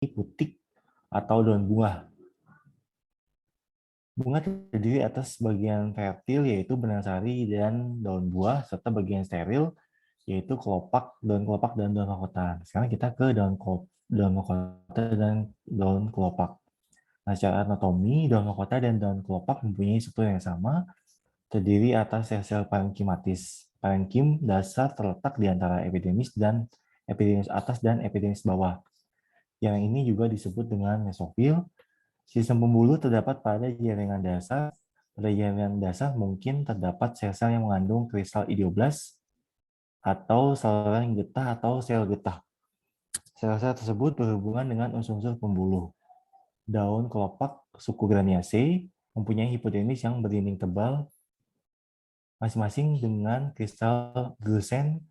putik atau daun bunga. Bunga terdiri atas bagian fertil yaitu benang sari dan daun buah serta bagian steril yaitu daun kelopak dan daun mahkota. Sekarang kita ke daun mahkota dan daun kelopak. Nah, secara anatomi, daun mahkota dan daun kelopak mempunyai struktur yang sama, terdiri atas sel-sel parenkimatis. Parenkim dasar terletak di antara epidermis atas dan epidermis bawah. Yang ini juga disebut dengan mesofil. Sistem pembuluh terdapat pada jaringan dasar. Pada jaringan dasar mungkin terdapat sel-sel yang mengandung kristal ideoblas atau saluran getah atau sel getah. Sel-sel tersebut berhubungan dengan unsur-unsur pembuluh. Daun kelopak suku Gramiaceae mempunyai hipodermis yang berdinding tebal masing-masing dengan kristal glucen.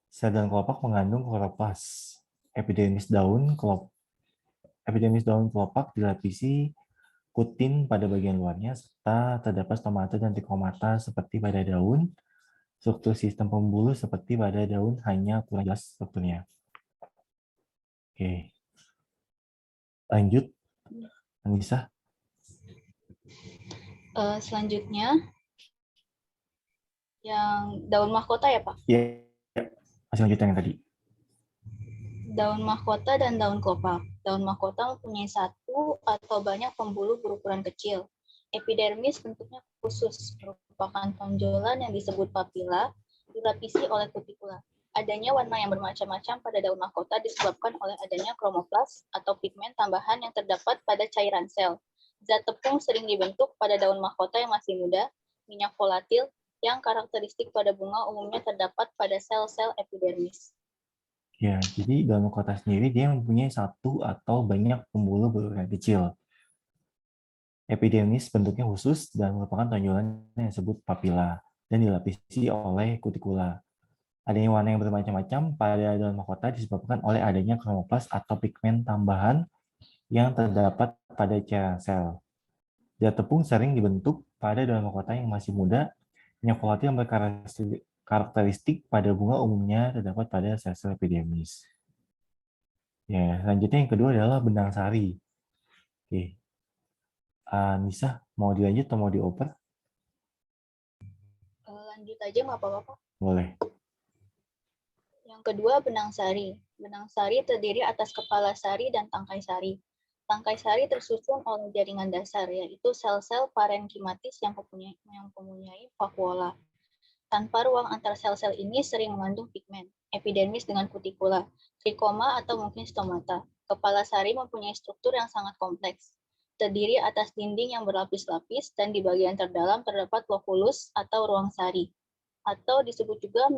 Sel daun kelopak mengandung kloroplas. Epidermis daun kelopak dilapisi kutin pada bagian luarnya serta terdapat stomata dan trichomata seperti pada daun. Struktur sistem pembuluh seperti pada daun hanya kurang jelas strukturnya. Oke, lanjut, Anissa. Selanjutnya, yang daun mahkota ya, Pak? Iya, masih lanjut yang tadi. Daun mahkota dan daun kelopak. Daun mahkota mempunyai satu atau banyak pembuluh berukuran kecil. Epidermis bentuknya khusus, merupakan tonjolan yang disebut papila, dilapisi oleh kutikula. Adanya warna yang bermacam-macam pada daun mahkota disebabkan oleh adanya kromoplas atau pigmen tambahan yang terdapat pada cairan sel. Zat tepung sering dibentuk pada daun mahkota yang masih muda, minyak volatil, yang karakteristik pada bunga umumnya terdapat pada sel-sel epidermis. Ya, jadi daun mahkota sendiri dia mempunyai satu atau banyak pembuluh berukuran kecil. Epidermis bentuknya khusus dan merupakan tonjolan yang disebut papila dan dilapisi oleh kutikula. Adanya warna yang bermacam-macam pada daun mahkota disebabkan oleh adanya kromoplas atau pigmen tambahan yang terdapat pada cairan sel. Zat tepung sering dibentuk pada daun mahkota yang masih muda. Minyak volatil yang berkarakteristik pada bunga umumnya terdapat pada sel-sel epidermis. Ya, selanjutnya yang kedua adalah benang sari. Oke, Nisa, mau dilanjut atau mau dioper? Lanjut aja nggak apa-apa, Pak? Boleh. Yang kedua, benang sari. Benang sari terdiri atas kepala sari dan tangkai sari. Tangkai sari tersusun oleh jaringan dasar, yaitu sel-sel parenkimatis yang mempunyai vakuola. Tanpa ruang antar sel-sel ini sering mengandung pigmen, epidermis dengan kutikula, trikoma atau mungkin stomata. Kepala sari mempunyai struktur yang sangat kompleks. Terdiri atas dinding yang berlapis-lapis dan di bagian terdalam terdapat lokulus atau ruang sari, atau disebut juga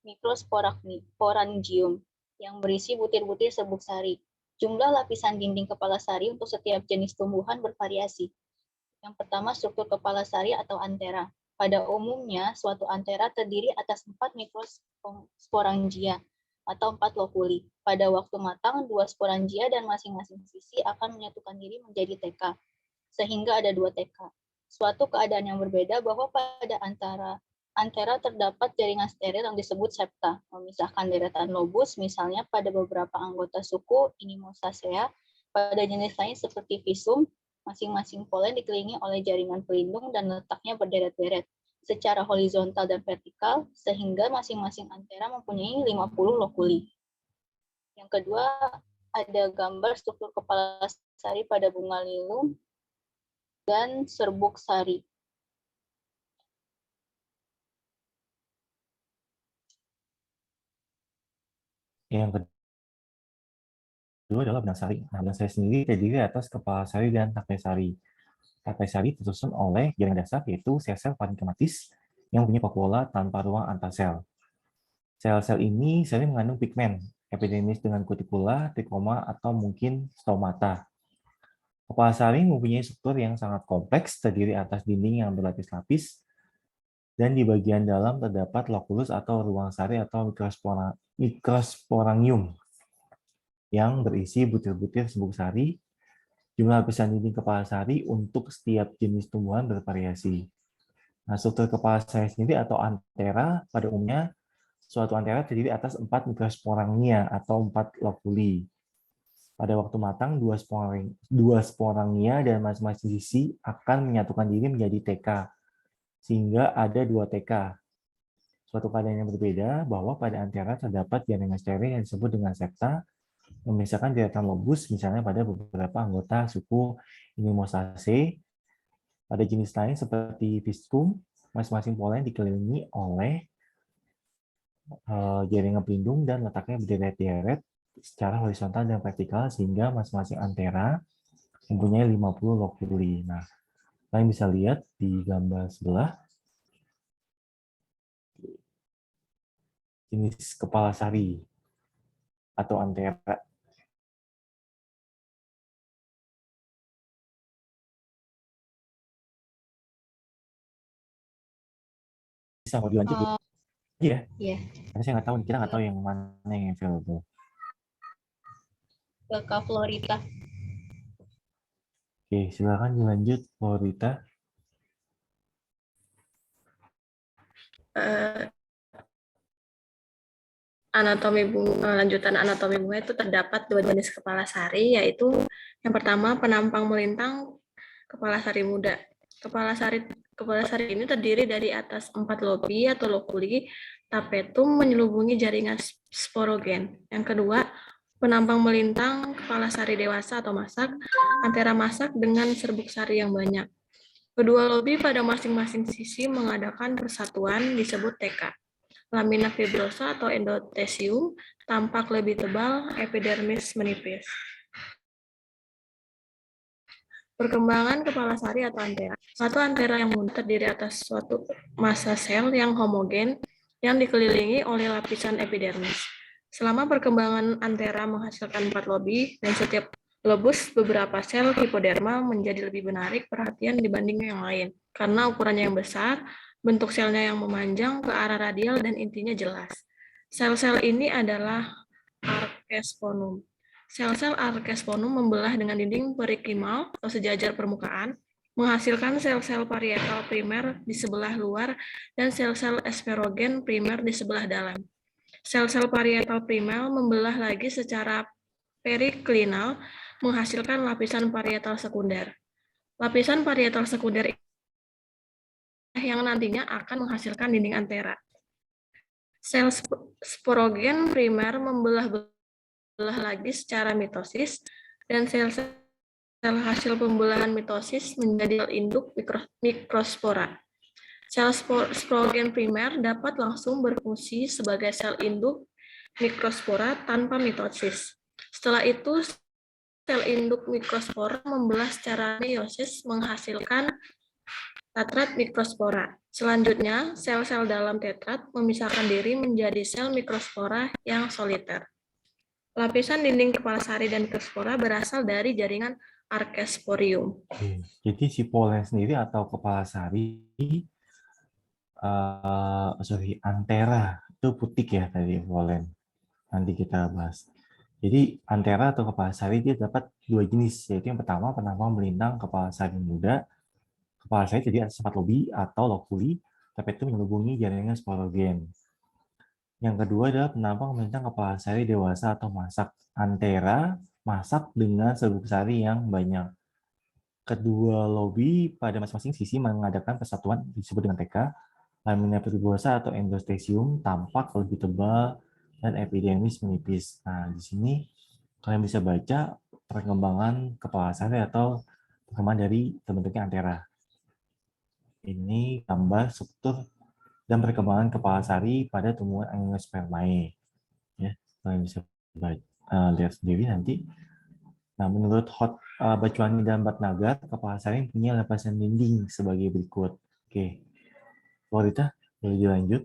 mikrosporangium yang berisi butir-butir serbuk sari. Jumlah lapisan dinding kepala sari untuk setiap jenis tumbuhan bervariasi. Yang pertama, struktur kepala sari atau antera. Pada umumnya, suatu antera terdiri atas 4 mikrosporangia atau 4 lokuli. Pada waktu matang, 2 sporangia dan masing-masing sisi akan menyatukan diri menjadi teka, sehingga ada 2 teka. Suatu keadaan yang berbeda bahwa pada antera terdapat jaringan steril yang disebut septa, memisahkan deretan lobus, misalnya pada beberapa anggota suku Inimosacea. Pada jenis lain seperti Physum, masing-masing polen dikelilingi oleh jaringan pelindung dan letaknya berderet-deret secara horizontal dan vertikal, sehingga masing-masing antera mempunyai 50 lokuli. Yang kedua, ada gambar struktur kepala sari pada bunga lilum dan serbuk sari. Yang kedua adalah benang sari. Nah, benang sari sendiri terdiri atas kepala sari dan tangkai sari. Tangkai sari tersusun oleh jaringan dasar yaitu sel-sel parenkimatis yang mempunyai vakuola tanpa ruang antar sel. Sel-sel ini sering mengandung pigmen, epidermis dengan kutikula, trikoma, atau mungkin stomata. Kepala sari mempunyai struktur yang sangat kompleks, terdiri atas dinding yang berlapis-lapis, dan di bagian dalam terdapat lokulus atau ruang sari atau mikrosporangium yang berisi butir-butir serbuk sari. Jumlah lapisan dinding kepala sari untuk setiap jenis tumbuhan bervariasi. Nah, struktur kepala sari sendiri atau antera pada umumnya suatu antera terdiri atas 4 mikrosporangia atau 4 lokuli. Pada waktu matang, dua sporangia dan masing-masing sisi akan menyatukan diri menjadi TK, sehingga ada 2 TK. Suatu keadaan yang berbeda bahwa pada antera terdapat jaringan steril yang disebut dengan septa, memisahkan deretan lobus, misalnya pada beberapa anggota suku Mimosaceae. Pada jenis lain seperti Viscum, masing-masing polen dikelilingi oleh jaringan pelindung dan letaknya berderet-deret secara horizontal dan vertikal sehingga masing-masing antera mempunyai 50 lokuli. Nah, kalian bisa lihat di gambar sebelah jenis kepala sari atau antera. Bisa mau dilanjut dulu? Iya. Iya, Karena saya nggak tahu, kita nggak tahu yang mana yang available. ke Kak Florita. Oke, silakan dilanjut, Florita. Lanjutan anatomi bunga itu terdapat 2 jenis kepala sari, yaitu yang pertama penampang melintang kepala sari muda. Kepala sari ini terdiri dari atas 4 lobi atau lokuli, tapetum menyelubungi jaringan sporogen. Yang kedua, penampang melintang kepala sari dewasa atau masak, antera masak dengan serbuk sari yang banyak. Kedua lobi pada masing-masing sisi mengadakan persatuan disebut TK. Lamina fibrosa atau endotesium tampak lebih tebal, epidermis menipis. Perkembangan kepala sari atau antera. Satu antera yang muda terdiri atas suatu massa sel yang homogen yang dikelilingi oleh lapisan epidermis. Selama perkembangan antera menghasilkan 4 lobi dan setiap lobus beberapa sel hipoderma menjadi lebih menarik perhatian dibanding yang lain. Karena ukurannya yang besar, bentuk selnya yang memanjang ke arah radial dan intinya jelas. Sel-sel ini adalah arkesponum. Sel-sel arkesponum membelah dengan dinding perikimal atau sejajar permukaan, menghasilkan sel-sel parietal primer di sebelah luar dan sel-sel esferogen primer di sebelah dalam. Sel-sel parietal primer membelah lagi secara periklinal, menghasilkan lapisan parietal sekunder. Lapisan parietal sekunder yang nantinya akan menghasilkan dinding antera. Sel sporogen primer membelah lagi secara mitosis, dan sel-sel hasil pembelahan mitosis menjadi sel induk mikrospora. Sel sporogen primer dapat langsung berfungsi sebagai sel induk mikrospora tanpa mitosis. Setelah itu, sel induk mikrospora membelah secara meiosis menghasilkan tetrat mikrospora. Selanjutnya, sel-sel dalam tetrat memisahkan diri menjadi sel mikrospora yang soliter. Lapisan dinding kepala sari dan mikrospora berasal dari jaringan arkesporium. Jadi si polen sendiri atau kepala sari, antera itu putik ya tadi polen. Nanti kita bahas. Jadi antera atau kepala sari dia dapat 2 jenis, yaitu yang pertama penampang melintang kepala sari muda. Kepala sari jadi ada 4 lobi atau lokuli, tapi itu menyelubungi jaringan sporogen. Yang kedua adalah penampang melintang kepala sari dewasa atau masak. Antera masak dengan serbuk sari yang banyak. Kedua lobi pada masing-masing sisi mengadakan persatuan disebut dengan TK. Lamina fibrosa atau endotesium tampak lebih tebal dan epidermis menipis. Nah, di sini kalian bisa baca perkembangan kepala sari atau perkembangan dari terbentuknya antera. Ini gambar struktur dan perkembangan kepala sari pada tumbuhan angiospermae. Ya, kalian bisa lihat sendiri nanti. Nah, menurut Bachwani dan Bhatnagar, kepala sari punya lapisan dinding sebagai berikut. Oke, Florita, boleh dilanjut?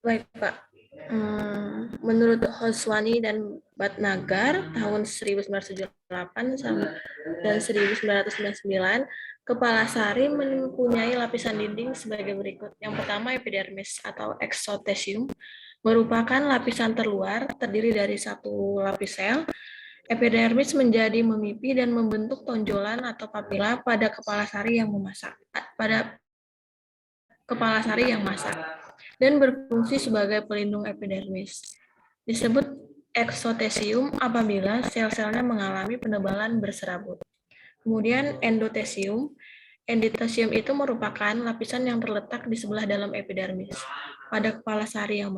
Baik, Pak. Menurut Hoswani dan Bhatnagar tahun 1978 dan 1999, kepala sari mempunyai lapisan dinding sebagai berikut. Yang pertama epidermis atau exotesium merupakan lapisan terluar terdiri dari satu lapis sel. Epidermis menjadi memipi dan membentuk tonjolan atau papila pada kepala sari yang masak dan berfungsi sebagai pelindung epidermis. Disebut eksotesium apabila sel-selnya mengalami penebalan berserabut. Kemudian endotesium. Endotesium itu merupakan lapisan yang terletak di sebelah dalam epidermis. Pada kepala sari yang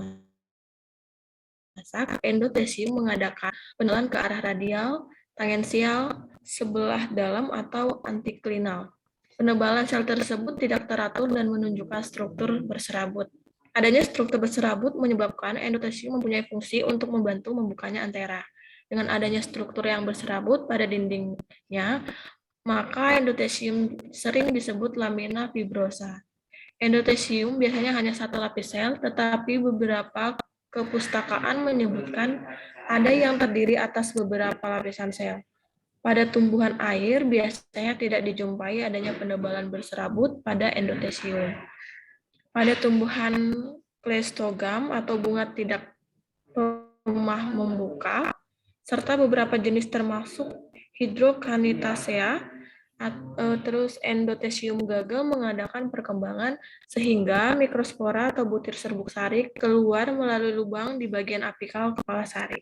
masak, endotesium mengadakan penebalan ke arah radial, tangensial, sebelah dalam, atau antiklinal. Penebalan sel tersebut tidak teratur dan menunjukkan struktur berserabut. Adanya struktur berserabut menyebabkan endotesium mempunyai fungsi untuk membantu membukanya antera. Dengan adanya struktur yang berserabut pada dindingnya, maka endotesium sering disebut lamina fibrosa. Endotesium biasanya hanya satu lapis sel, tetapi beberapa kepustakaan menyebutkan ada yang terdiri atas beberapa lapisan sel. Pada tumbuhan air, biasanya tidak dijumpai adanya penebalan berserabut pada endotesium. Pada tumbuhan kleistogam atau bunga tidak lemah membuka, serta beberapa jenis termasuk Hydrocanitacea, terus endotesium gagal mengadakan perkembangan sehingga mikrospora atau butir serbuk sari keluar melalui lubang di bagian apikal kepala sari.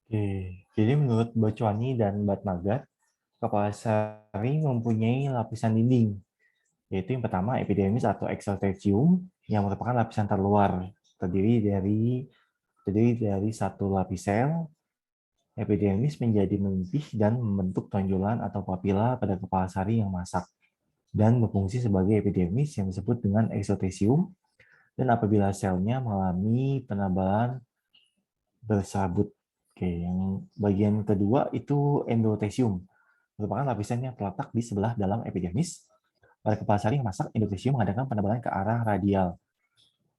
Oke, jadi menurut Bocwani dan Batmagat, kepala sari mempunyai lapisan dinding, yaitu yang pertama epidermis atau exotecium, yang merupakan lapisan terluar, terdiri dari satu lapis sel. Epidermis menjadi menipis dan membentuk tonjolan atau papila pada kepala sari yang masak, dan berfungsi sebagai epidermis yang disebut dengan exotecium. Dan apabila selnya mengalami penebalan berserabut. Oke, yang bagian kedua itu endotesium, merupakan lapisan yang terletak di sebelah dalam epidermis. Pada kepala sari yang masak, endotesium mengadakan penebalan ke arah radial,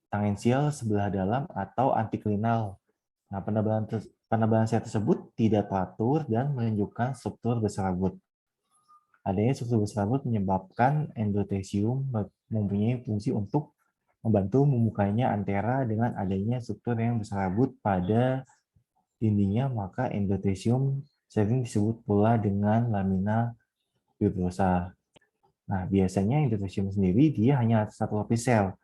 tangensial sebelah dalam, atau antiklinal. Nah, penebalan sel tersebut tidak teratur dan menunjukkan struktur berserabut. Adanya struktur berserabut menyebabkan endotesium mempunyai fungsi untuk membantu membukanya antera. Dengan adanya struktur yang berserabut pada dindingnya, maka endotesium sering disebut pula dengan lamina fibrosa. Nah, biasanya endotesium sendiri dia hanya satu lapis sel,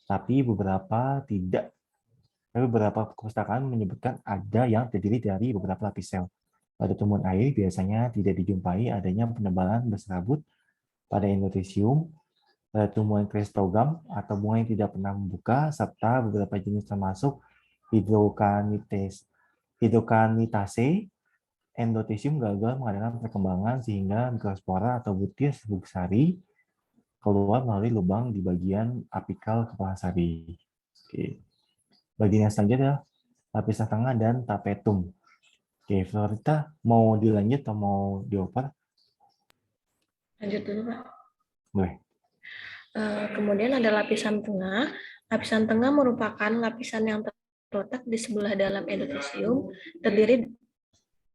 tapi beberapa tidak. Tapi beberapa perpustakaan menyebutkan ada yang terdiri dari beberapa lapis sel. Pada tumbuhan air biasanya tidak dijumpai adanya penebalan berserabut pada endotesium. Pada tumbuhan kleistogam atau bunga yang tidak pernah membuka, serta beberapa jenis termasuk Hydrocanitacea, endotesium gagal mengadakan perkembangan sehingga mikrospora atau butir serbuk sari keluar melalui lubang di bagian apikal kepala sari. Oke. Bagian yang selanjutnya adalah lapisan tengah dan tapetum. Oke, Florita mau dilanjut atau mau dioper? Lanjut dulu, Pak. Boleh. Kemudian ada lapisan tengah. Lapisan tengah merupakan lapisan yang terletak di sebelah dalam endotesium, terdiri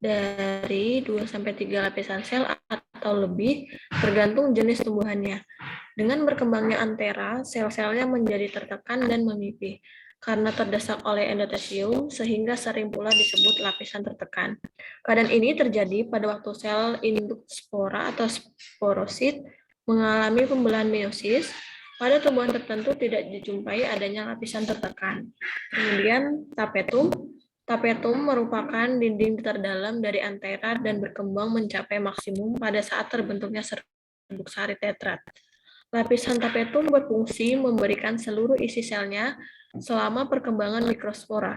dari 2-3 lapisan sel atau lebih, tergantung jenis tumbuhannya. Dengan berkembangnya antera, sel-selnya menjadi tertekan dan memipih karena terdesak oleh endotesium, sehingga sering pula disebut lapisan tertekan. Keadaan ini terjadi pada waktu sel induk spora atau sporosit mengalami pembelahan meiosis. Pada tumbuhan tertentu tidak dijumpai adanya lapisan tertekan. Kemudian tapetum. Tapetum merupakan dinding terdalam dari antera dan berkembang mencapai maksimum pada saat terbentuknya serbuk sari tetrat. Lapisan tapetum berfungsi memberikan seluruh isi selnya selama perkembangan mikrospora.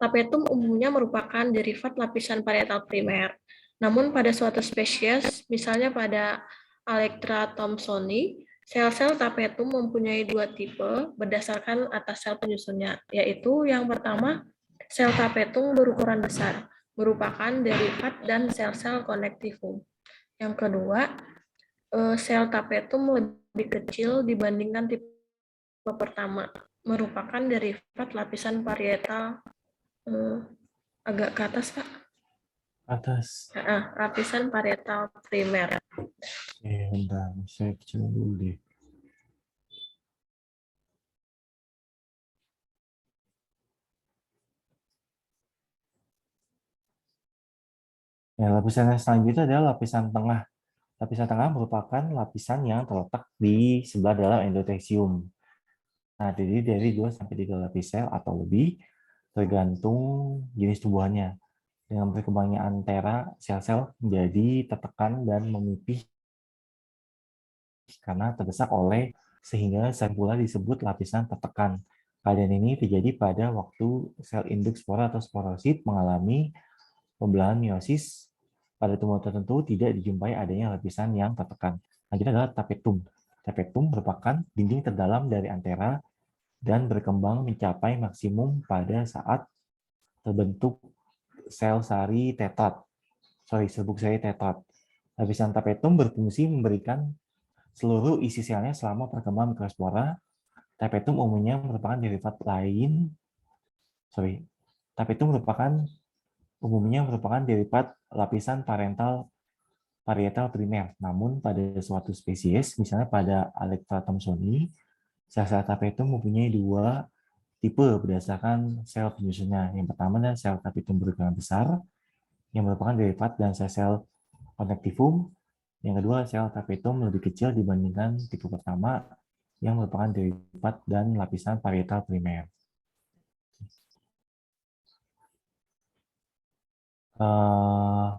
Tapetum umumnya merupakan derivat lapisan parietal primer. Namun pada suatu spesies, misalnya pada Alectra thomsoni, sel-sel tapetum mempunyai 2 tipe berdasarkan atas sel penyusunnya, yaitu yang pertama, sel tapetum berukuran besar, merupakan derivat dan sel-sel konektivum. Yang kedua, sel tapetum lebih kecil dibandingkan tipe pertama, merupakan derivat lapisan parietal agak ke atas, Pak. Atas. Lapisan parietal primer. Bentar, saya kecil dulu deh. Ya, lapisan yang selanjutnya adalah lapisan tengah. Lapisan tengah merupakan lapisan yang terletak di sebelah dalam endotesium. Nah, terdiri dari 2-3 lapis sel atau lebih, tergantung jenis tumbuhannya. Dengan berkembangnya antera, sel-sel menjadi tertekan dan memipih karena terdesak oleh sehingga sering pula disebut lapisan tertekan. Keadaan ini terjadi pada waktu sel induk spora atau sporosit mengalami pembelahan meiosis. Pada tumbuhan tertentu tidak dijumpai adanya lapisan yang tertekan. Selanjutnya adalah tapetum. Tapetum merupakan dinding terdalam dari antera dan berkembang mencapai maksimum pada saat terbentuk sel sari tetrat. Serbuk sari tetrat. Lapisan tapetum berfungsi memberikan seluruh isi selnya selama perkembangan mikrospora. Tapetum umumnya merupakan derivat lain. Tapetum umumnya merupakan derivat lapisan parietal primer. Namun pada suatu spesies, misalnya pada Alectra thomsoni, sel-sel tapetum mempunyai 2 tipe berdasarkan sel penyusunnya. Yang pertama adalah sel tapetum berukuran besar, yang merupakan derivat dan sel connectivum. Yang kedua, sel tapetum lebih kecil dibandingkan tipe pertama, yang merupakan derivat dan lapisan parietal primer.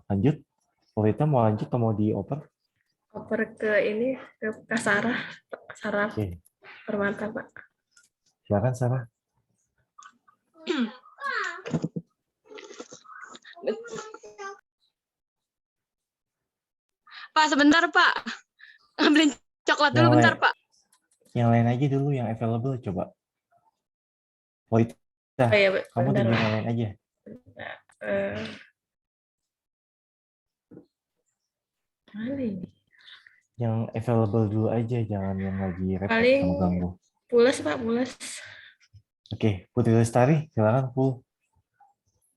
Lanjut, Polita mau lanjut atau mau dioper? Oper ke ini, ke Sarah, Saraf Oke, Permata, Pak. silakan Sarah. Pak, sebentar, Pak. Ambilin coklat dulu Yang bentar, lain, Pak. yang lain aja dulu, yang available coba. Polita, Oh ya, kamu bentar, tunjuk Pak. yang lain aja. Mana ini? Yang available dulu aja, jangan yang lagi repot Paling sama ganggu. Pules, Pak, pules. Oke, Putri Lestari, silakan Pul.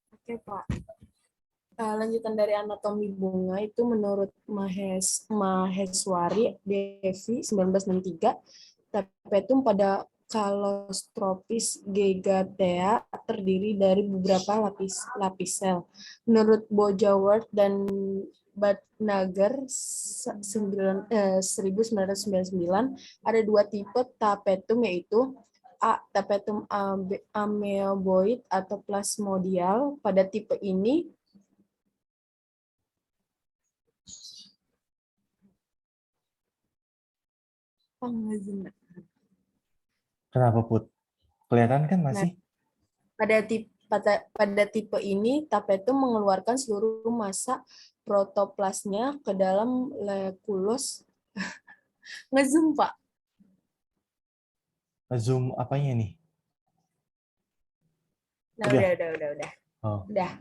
Oke, Pak. Lanjutan dari anatomi bunga itu menurut Maheswari Devi 1963, tapetum pada Calostropis gigantea terdiri dari beberapa lapis sel. Menurut Bojaward dan Bhatnagar 1999 ada 2 tipe tapetum, yaitu A. Tapetum amoeboid atau plasmodial. Pada tipe ini Kenapa Put? Kelihatan kan masih? pada tipe ini tapetum mengeluarkan seluruh massa protoplasnya ke dalam leukulus. Ngezoom, Pak. Zoom apanya nih? Nah, Udah. udah. Oh. Udah.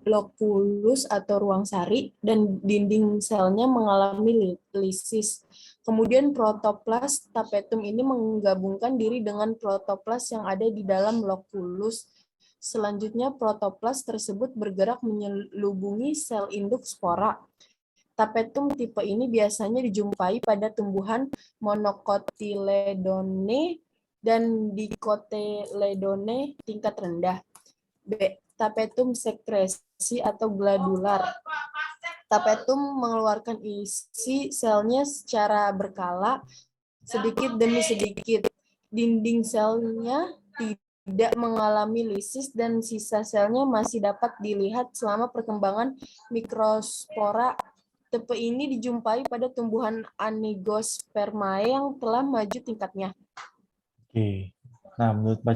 Lokulus atau ruang sari dan dinding selnya mengalami lisis. Kemudian protoplas tapetum ini menggabungkan diri dengan protoplas yang ada di dalam lokulus. Selanjutnya protoplas tersebut bergerak menyelubungi sel induk spora. Tapetum tipe ini biasanya dijumpai pada tumbuhan monocotyledone dan dicotyledone tingkat rendah. B. Tapetum sekresi atau gladular. Tapetum mengeluarkan isi selnya secara berkala, sedikit demi sedikit. Dinding selnya tidak mengalami lisis dan sisa selnya masih dapat dilihat selama perkembangan mikrospora. Tipe ini dijumpai pada tumbuhan Angiospermae yang telah maju tingkatnya. Oke. Nah, menurut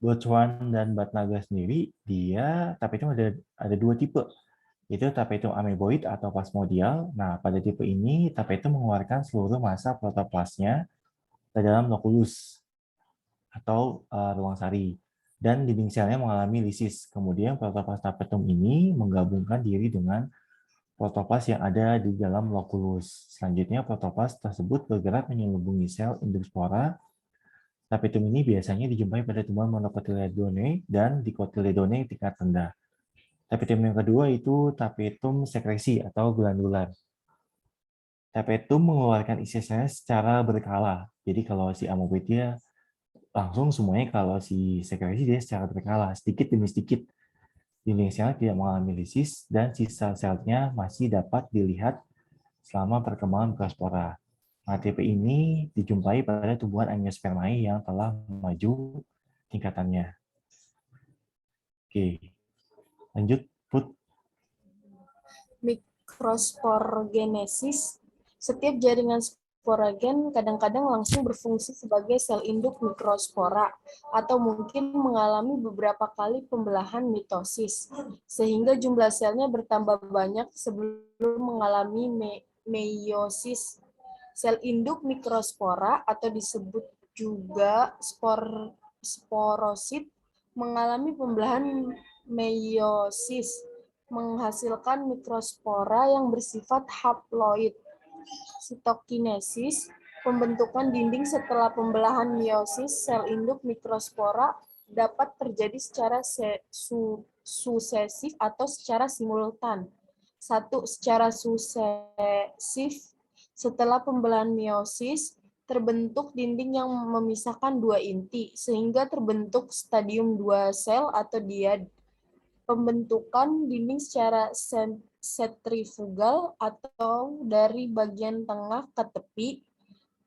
Botchwan dan Bhatnagar sendiri, dia tapetum ada 2 tipe, yaitu tapetum amoeboid atau plasmodial. Nah, pada tipe ini tapetum mengeluarkan seluruh massa protoplasnya ke dalam lokulus atau ruang sari, dan dinding selnya mengalami lisis. Kemudian protoplas tapetum ini menggabungkan diri dengan protoplas yang ada di dalam lokulus. Selanjutnya, protoplas tersebut bergerak menyelubungi sel induk spora. Tapetum ini biasanya dijumpai pada tumbuhan monocotyledone dan dicotyledone tingkat rendah. Tapetum yang kedua itu tapetum sekresi atau glandular. Tapetum mengeluarkan isi selnya secara berkala. Jadi kalau si amoeboid dia langsung semuanya, kalau si sekresi dia secara berkala, sedikit demi sedikit. Dinding sel tidak mengalami lisis dan sisa selnya masih dapat dilihat selama perkembangan mikrospora. ATP ini dijumpai pada tumbuhan angiospermae yang telah maju tingkatannya. Oke, lanjut, Put. Mikrosporogenesis. Setiap jaringan sporagen kadang-kadang langsung berfungsi sebagai sel induk mikrospora atau mungkin mengalami beberapa kali pembelahan mitosis, sehingga jumlah selnya bertambah banyak sebelum mengalami meiosis. Sel induk mikrospora atau disebut juga sporosit mengalami pembelahan meiosis, menghasilkan mikrospora yang bersifat haploid. Sitokinesis, pembentukan dinding setelah pembelahan meiosis sel induk mikrospora dapat terjadi secara susesif atau secara simultan. Satu, secara susesif, setelah pembelahan meiosis, terbentuk dinding yang memisahkan dua inti, sehingga terbentuk stadium 2 sel atau diad. Pembentukan dinding secara sentrifugal atau dari bagian tengah ke tepi.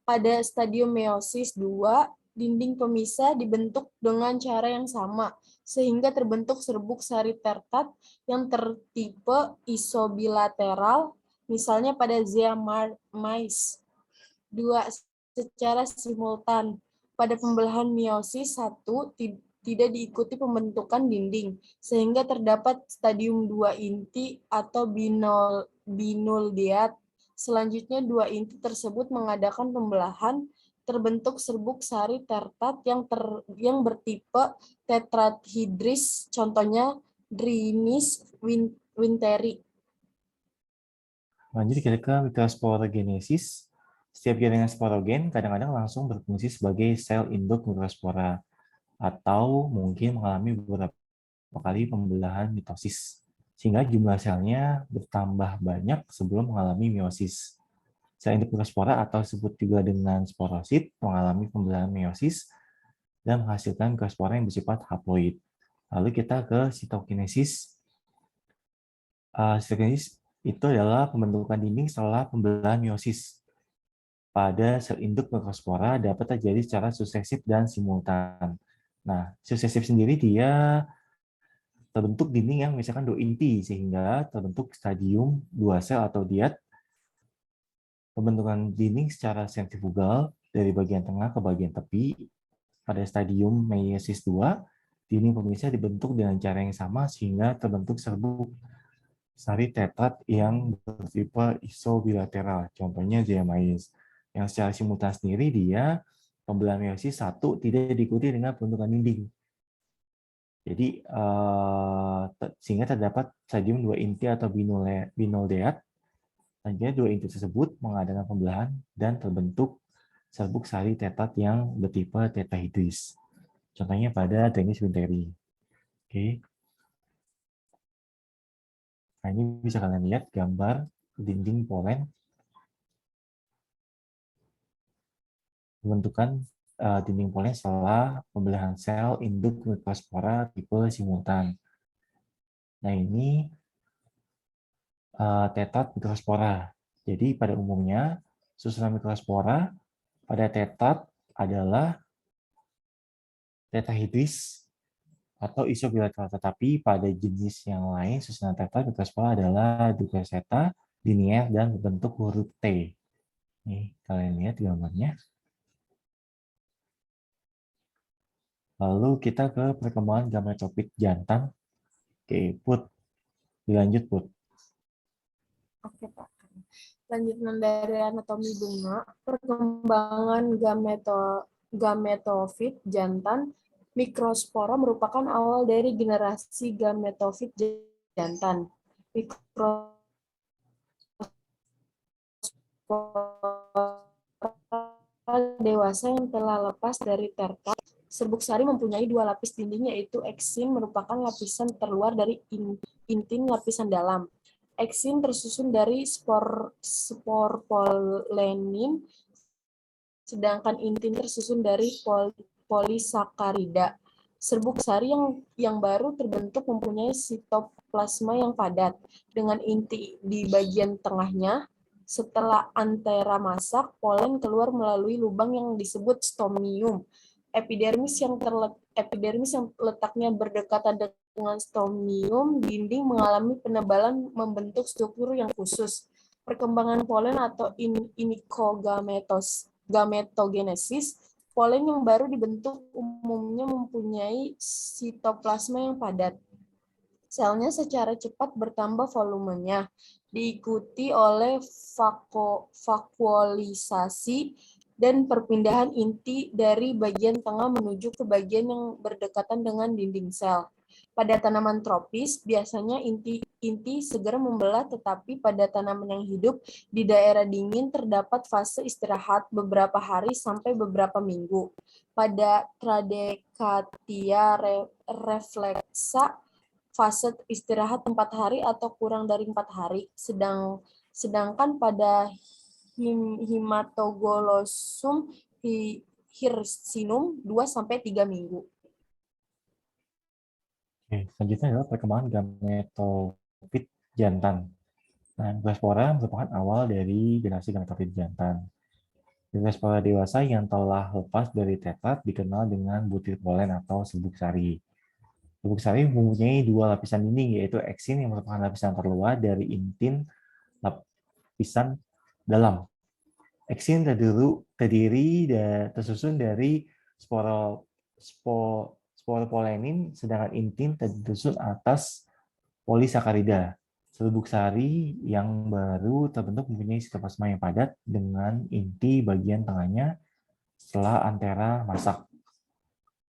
Pada stadium meiosis 2, dinding pemisah dibentuk dengan cara yang sama, sehingga terbentuk serbuk sari tertat yang tertipe isobilateral, misalnya pada Zeamyces. 2. Secara simultan. Pada pembelahan meiosis 1, tidak diikuti pembentukan dinding, sehingga terdapat stadium 2 inti atau binuldeat. Selanjutnya, 2 inti tersebut mengadakan pembelahan, terbentuk serbuk sari tertat yang bertipe tetrahedris, contohnya Drynis winteri. Lanjut kita ke mikrosporogenesis. Setiap jaringan sporogen kadang-kadang langsung berfungsi sebagai sel induk mikrospora atau mungkin mengalami beberapa kali pembelahan mitosis, sehingga jumlah selnya bertambah banyak sebelum mengalami meiosis. Sel induk mikrospora atau disebut juga dengan sporosit mengalami pembelahan meiosis dan menghasilkan mikrospora yang bersifat haploid. Lalu kita ke sitokinesis. Sitokinesis itu adalah pembentukan dinding setelah pembelahan meiosis. Pada sel induk mikrospora dapat terjadi secara susesif dan simultan. Nah, susesif sendiri dia terbentuk dinding yang misalkan dua inti, sehingga terbentuk stadium 2 sel atau diad. Pembentukan dinding secara sentrifugal dari bagian tengah ke bagian tepi. Pada stadium meiosis 2, dinding pemisah dibentuk dengan cara yang sama sehingga terbentuk serbuk sari tetrat yang bertipe isobilateral, contohnya Zeamyces. Yang secara simultan sendiri dia pembelahan meiosis 1 tidak diikuti dengan pembentukan dinding. Jadi sehingga terdapat stadium 2 inti atau binuldeat. Selanjutnya 2 inti tersebut mengadakan pembelahan dan terbentuk serbuk sari tetrat yang bertipe tetrahedris. Contohnya pada Drynis winteri. Oke. Nah, ini bisa kalian lihat gambar dinding polen. Pembentukan dinding polen setelah pembelahan sel induk mikrospora tipe simultan. Nah, ini tetrat mikrospora. Jadi pada umumnya susunan mikrospora pada tetrat adalah tetrahedris atau isobilateral, tetapi pada jenis yang lain susunan tetrat mikrospora adalah ducoseta, linier, dan berbentuk huruf T. Nih, kalian lihat gambarnya. Lalu kita ke perkembangan gametofit jantan. Oke, Put. Dilanjut, Put. Oke, Pak. Lanjutan dari anatomi bunga, perkembangan gametofit jantan, mikrospora merupakan awal dari generasi gametofit jantan. Mikrospora dewasa yang telah lepas dari tertat. Serbuk sari mempunyai 2 lapis dinding, yaitu eksin merupakan lapisan terluar dari intin lapisan dalam. Eksin tersusun dari spor polenin, sedangkan intin tersusun dari polisakarida. Serbuk sari yang baru terbentuk mempunyai sitoplasma yang padat, dengan inti di bagian tengahnya, Setelah antera masak, polen keluar melalui lubang yang disebut stomium. Epidermis yang letaknya berdekatan dengan stomium dinding mengalami penebalan membentuk struktur yang khusus. Perkembangan polen atau gametogenesis, polen yang baru dibentuk umumnya mempunyai sitoplasma yang padat. Selnya secara cepat bertambah volumenya, diikuti oleh vakuolisasi dan perpindahan inti dari bagian tengah menuju ke bagian yang berdekatan dengan dinding sel. Pada tanaman tropis, biasanya inti segera membelah, tetapi pada tanaman yang hidup di daerah dingin terdapat fase istirahat beberapa hari sampai beberapa minggu. Pada Trachycardia reflexa, fase istirahat 4 hari atau kurang dari 4 hari, sedangkan pada Hematoglossum hircinum 2-3 minggu. Oke, selanjutnya adalah perkembangan gametofit jantan. Nah, Nukleospora merupakan awal dari generasi gametofit jantan. Nukleospora dewasa yang telah lepas dari tetrad dikenal dengan butir polen atau serbuk sari. Serbuk sari mempunyai dua lapisan dinding, yaitu eksin yang merupakan lapisan terluar dari intin lapisan dalam. Eksin tersusun dari sporopolenin, sedangkan intin tersusun atas polisakarida. Serbuk sari yang baru terbentuk mempunyai sitoplasma yang padat dengan inti bagian tengahnya setelah antera masak.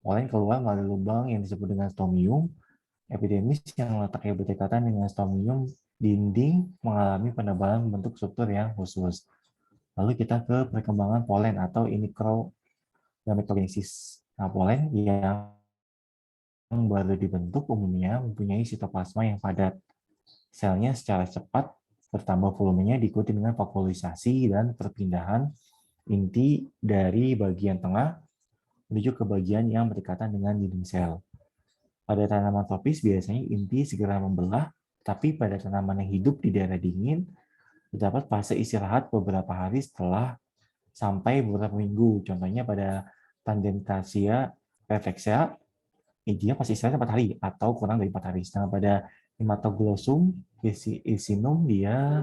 Polen keluar melalui lubang yang disebut dengan stomium. Epidermis yang letaknya berdekatan dengan stomium dinding mengalami penebalan bentuk struktur yang khusus. Lalu kita ke perkembangan polen atau gametogenesis. Nah, polen yang baru dibentuk umumnya mempunyai sitoplasma yang padat. Selnya secara cepat bertambah volumenya diikuti dengan vakuolisasi dan perpindahan inti dari bagian tengah menuju ke bagian yang berdekatan dengan dinding sel. Pada tanaman tropis biasanya inti segera membelah, tapi pada tanaman yang hidup di daerah dingin terdapat fase istirahat beberapa hari setelah sampai beberapa minggu. Contohnya pada Tangentacia reflexa, intinya pasti istirahat 4 hari atau kurang dari 4 hari. Sedangkan pada Hematoglossum hircinum dia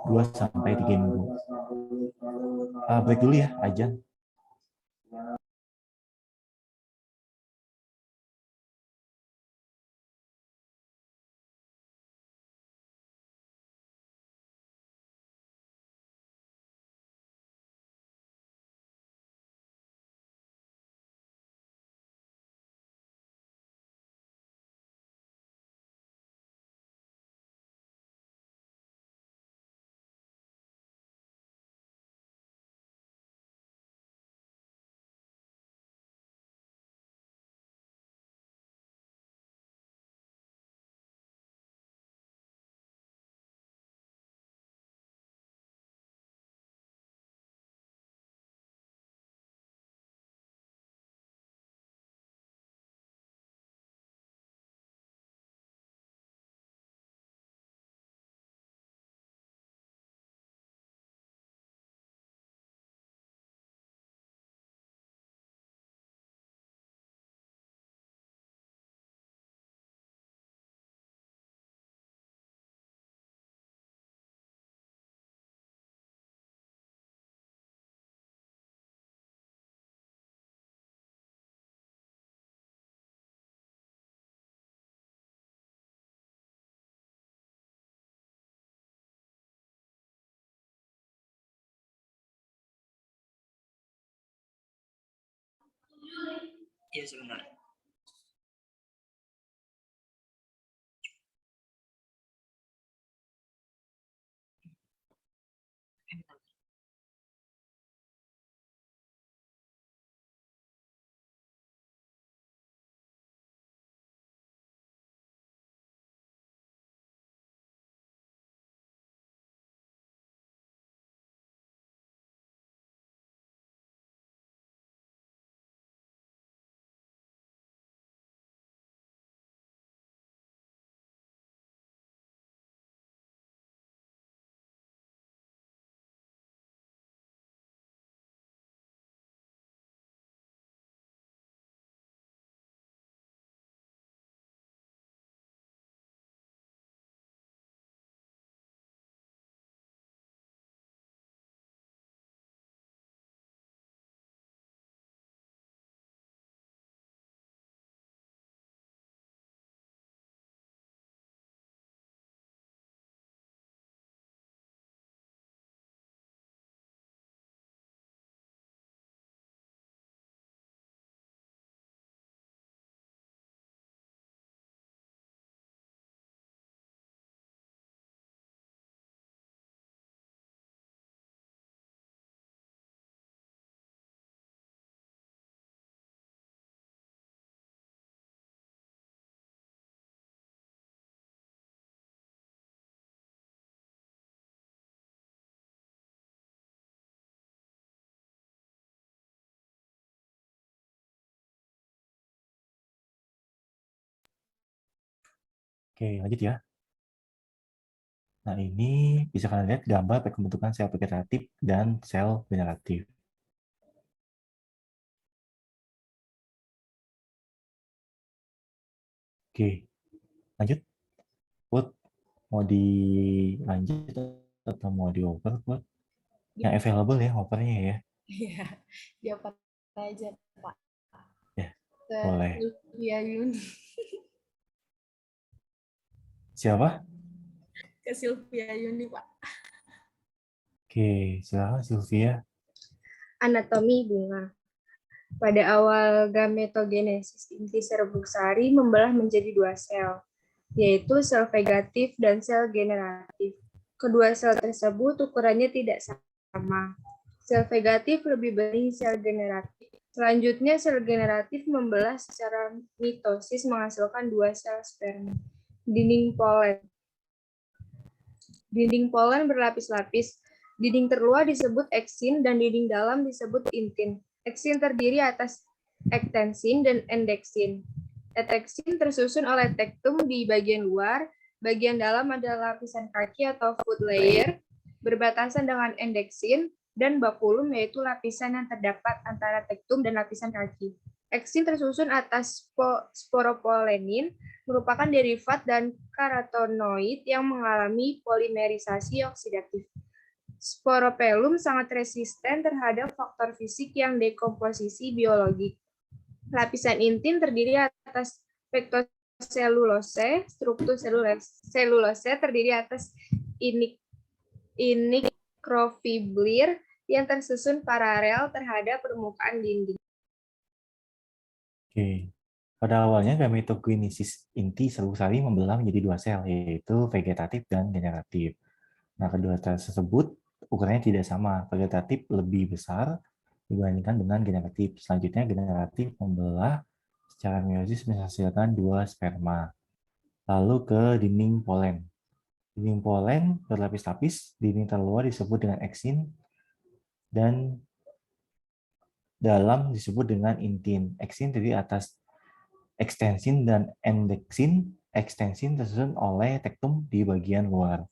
2-3 minggu. Break dulu ya, Ajan. Iya sebentar. Oke, lanjut ya. Nah, ini bisa kalian lihat gambar pembentukan sel vegetatif dan sel generatif. Oke, lanjut. Put, mau dilanjut atau mau dioper, Put? Yang available ya, opernya ya. Iya, dia pakai aja, Pak. Ya, Ke boleh. Sylvia Yuni. Siapa? Ke Sylvia Yuni, Pak. Oke, silakan Sylvia. Anatomi bunga. Pada awal gametogenesis, inti serbuk sari membelah menjadi dua sel, yaitu sel vegatif dan sel generatif. Kedua sel tersebut ukurannya tidak sama. Sel vegatif lebih bening sel generatif. Selanjutnya, sel generatif membelah secara mitosis menghasilkan dua sel sperma. Dinding polen. Dinding polen berlapis-lapis. Dinding terluar disebut eksin dan dinding dalam disebut intin. Eksin terdiri atas ektensin dan endeksin. Ektensin tersusun oleh tektum di bagian luar, bagian dalam adalah lapisan kaki atau foot layer, berbatasan dengan endeksin, dan bakulum yaitu lapisan yang terdapat antara tektum dan lapisan kaki. Eksin tersusun atas sporopolenin, merupakan derivat dan karotenoid yang mengalami polimerisasi oksidatif. Sporopelum sangat resisten terhadap faktor fisik yang dekomposisi biologik. Lapisan intin terdiri atas pektoselulose, struktur selulose terdiri atas mikrofibrir yang tersusun paralel terhadap permukaan dinding. Oke. Pada awalnya gametogenesis inti serbuk sari membelah menjadi dua sel, yaitu vegetatif dan generatif. Nah, kedua sel tersebut ukurannya tidak sama. Vegetatif lebih besar dibandingkan dengan generatif. Selanjutnya, generatif membelah secara meiosis menghasilkan dua sperma. Lalu ke dinding polen. Dinding polen berlapis-lapis, dinding terluar disebut dengan eksin, dan dalam disebut dengan intin. Eksin terdiri atas ekstensin dan endeksin. Ekstensin tersusun oleh tektum di bagian luar.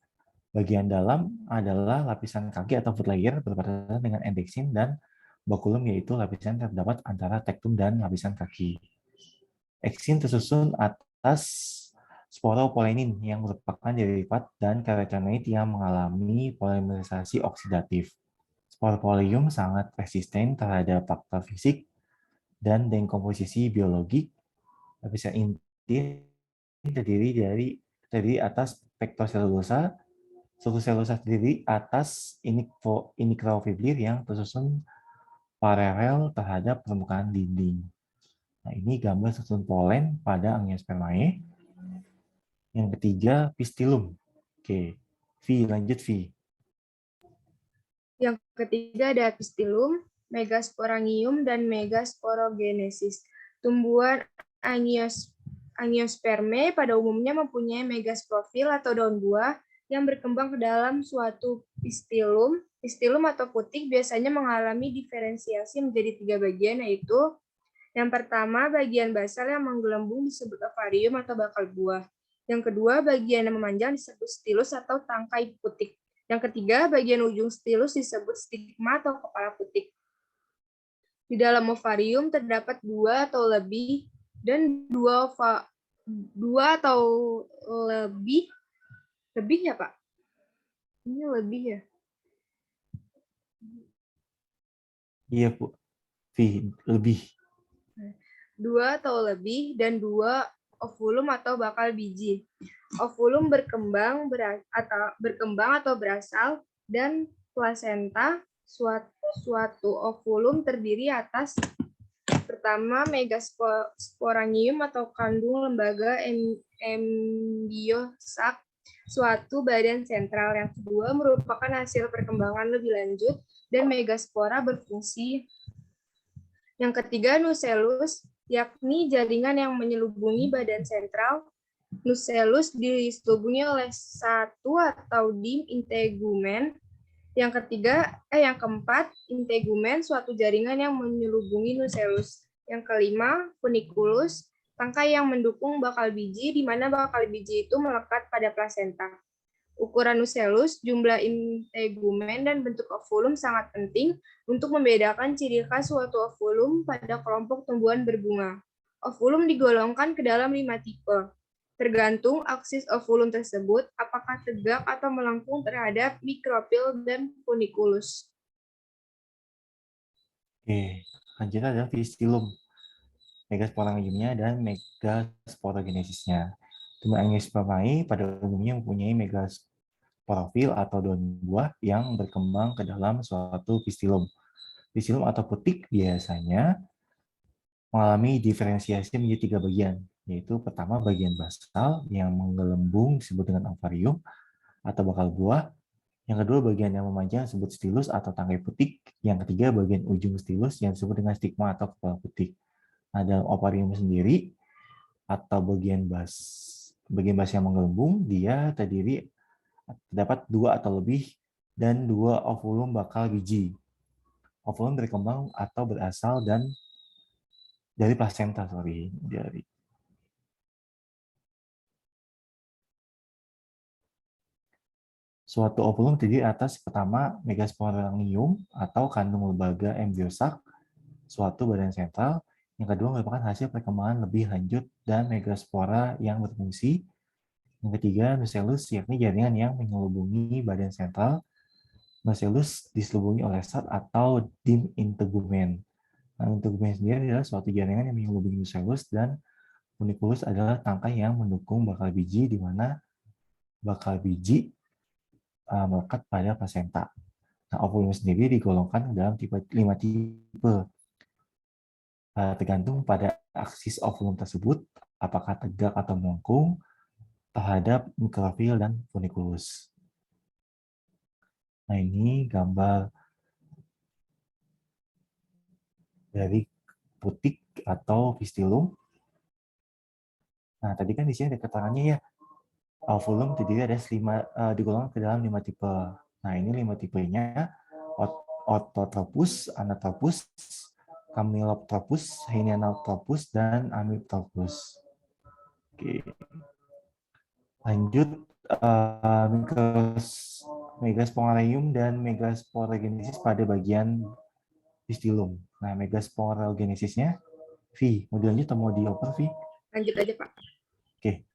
Bagian dalam adalah lapisan kaki atau foot layer berbatasan dengan endeksin dan bakulum yaitu lapisan terdapat antara tektum dan lapisan kaki. Eksin tersusun atas sporopolenin yang merupakan derivat dan karotenoid yang mengalami polimerisasi oksidatif. Sporopolium sangat resisten terhadap faktor fisik dan dekomposisi biologik. Lapisan inti terdiri atas pektoselulosa. Struktur selulosa terdiri atas mikrofibrir yang tersusun paralel terhadap permukaan dinding. Nah, ini gambar susun polen pada Angiospermae. Yang ketiga, pistilum. Oke, V, lanjut V. Yang ketiga ada pistilum, megasporangium, dan megasporogenesis. Tumbuhan Angiospermae pada umumnya mempunyai megasprofil atau daun buah yang berkembang ke dalam suatu pistilum. Pistilum atau putik biasanya mengalami diferensiasi menjadi 3 bagian, yaitu yang pertama, bagian basal yang menggelembung disebut ovarium atau bakal buah. Yang kedua, bagian yang memanjang disebut stilus atau tangkai putik. Yang ketiga, bagian ujung stilus disebut stigma atau kepala putik. Di dalam ovarium terdapat 2 atau lebih dan 2 atau lebih ya, Pak? Ini lebih ya? Iya, Bu. V, lebih. 2 atau lebih dan 2 ovulum atau bakal biji. Ovulum berkembang atau berasal dan plasenta. Suatu ovulum terdiri atas pertama megasporangium atau kandung lembaga embiosak, suatu badan sentral. Yang kedua merupakan hasil perkembangan lebih lanjut dan megaspora berfungsi. Yang ketiga nucellus, yakni jaringan yang menyelubungi badan sentral. Nucellus diselubungi oleh satu atau dim integumen. Yang keempat, integumen, suatu jaringan yang menyelubungi nucellus. Yang kelima, funiculus, tangkai yang mendukung bakal biji, di mana bakal biji itu melekat pada plasenta. Ukuran nucellus, jumlah integumen, dan bentuk ovulum sangat penting untuk membedakan ciri khas suatu ovulum pada kelompok tumbuhan berbunga. Ovulum digolongkan ke dalam 5 tipe, tergantung aksis ovulum tersebut apakah tegak atau melengkung terhadap mikrofil dan funikulus. Oke, selanjutnya adalah pistilum, megasporangiumnya dan megasporogenesisnya. Tumbuh angiospermae pada umumnya mempunyai megasporofil atau daun buah yang berkembang ke dalam suatu pistilum. Pistilum atau putik biasanya mengalami diferensiasi menjadi 3 bagian, yaitu pertama bagian basal yang menggelembung disebut dengan ovarium atau bakal buah. Yang kedua bagian yang memanjang disebut stilus atau tangkai putik. Yang ketiga bagian ujung stilus yang disebut dengan stigma atau kepala putik. Nah, dalam ovarium sendiri atau bagian bas yang menggelembung, dia terdapat 2 atau lebih dan 2 ovulum bakal biji. Ovulum berkembang atau berasal dari plasenta, Suatu ovulum terdiri atas pertama megasporangium atau kandung lembaga embiosak suatu badan sentral. Yang kedua merupakan hasil perkembangan lebih lanjut dan megaspora yang berfungsi. Yang ketiga nucellus, yakni jaringan yang menyelubungi badan sentral. Nucellus diselubungi oleh sat atau dim integumen. Nah, integumen sendiri adalah suatu jaringan yang menyelubungi nucellus dan funiculus adalah tangkai yang mendukung bakal biji di mana bakal biji melekat pada plasenta. Nah, ovulum sendiri digolongkan dalam 5 tipe. Tergantung pada aksis ovulum tersebut, apakah tegak atau melengkung terhadap mikrofil dan funiculus. Nah, ini gambar dari putik atau pistilum. Nah, tadi kan di sini ada keterangannya ya, ovulum terdiri ada digolongkan ke dalam 5 tipe. Nah, ini 5 tipenya: Autotropus, Anatropus, Camiloptropus, Helianthropus, dan Amiptropus. Oke. Lanjut, megasporangium dan megasporogenesis pada bagian pistilum. Nah, megasporogenesisnya, V. Mau dilanjut atau mau dioper, V? Lanjut aja, Pak. Oke.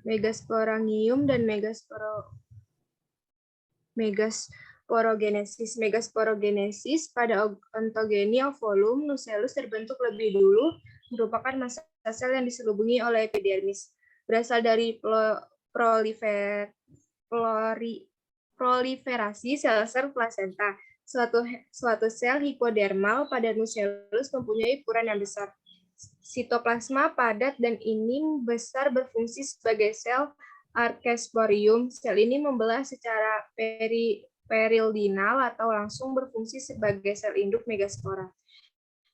Megasporangium dan megasporogenesis. Megasporogenesis pada ontogeny ovulum nucellus terbentuk lebih dulu, merupakan massa sel yang diselubungi oleh epidermis. Berasal dari proliferasi sel-sel plasenta. Suatu sel hipodermal pada nucellus mempunyai ukuran yang besar. Sitoplasma padat dan ini besar berfungsi sebagai sel archesporium. Sel ini membelah secara perildinal atau langsung berfungsi sebagai sel induk megaspora.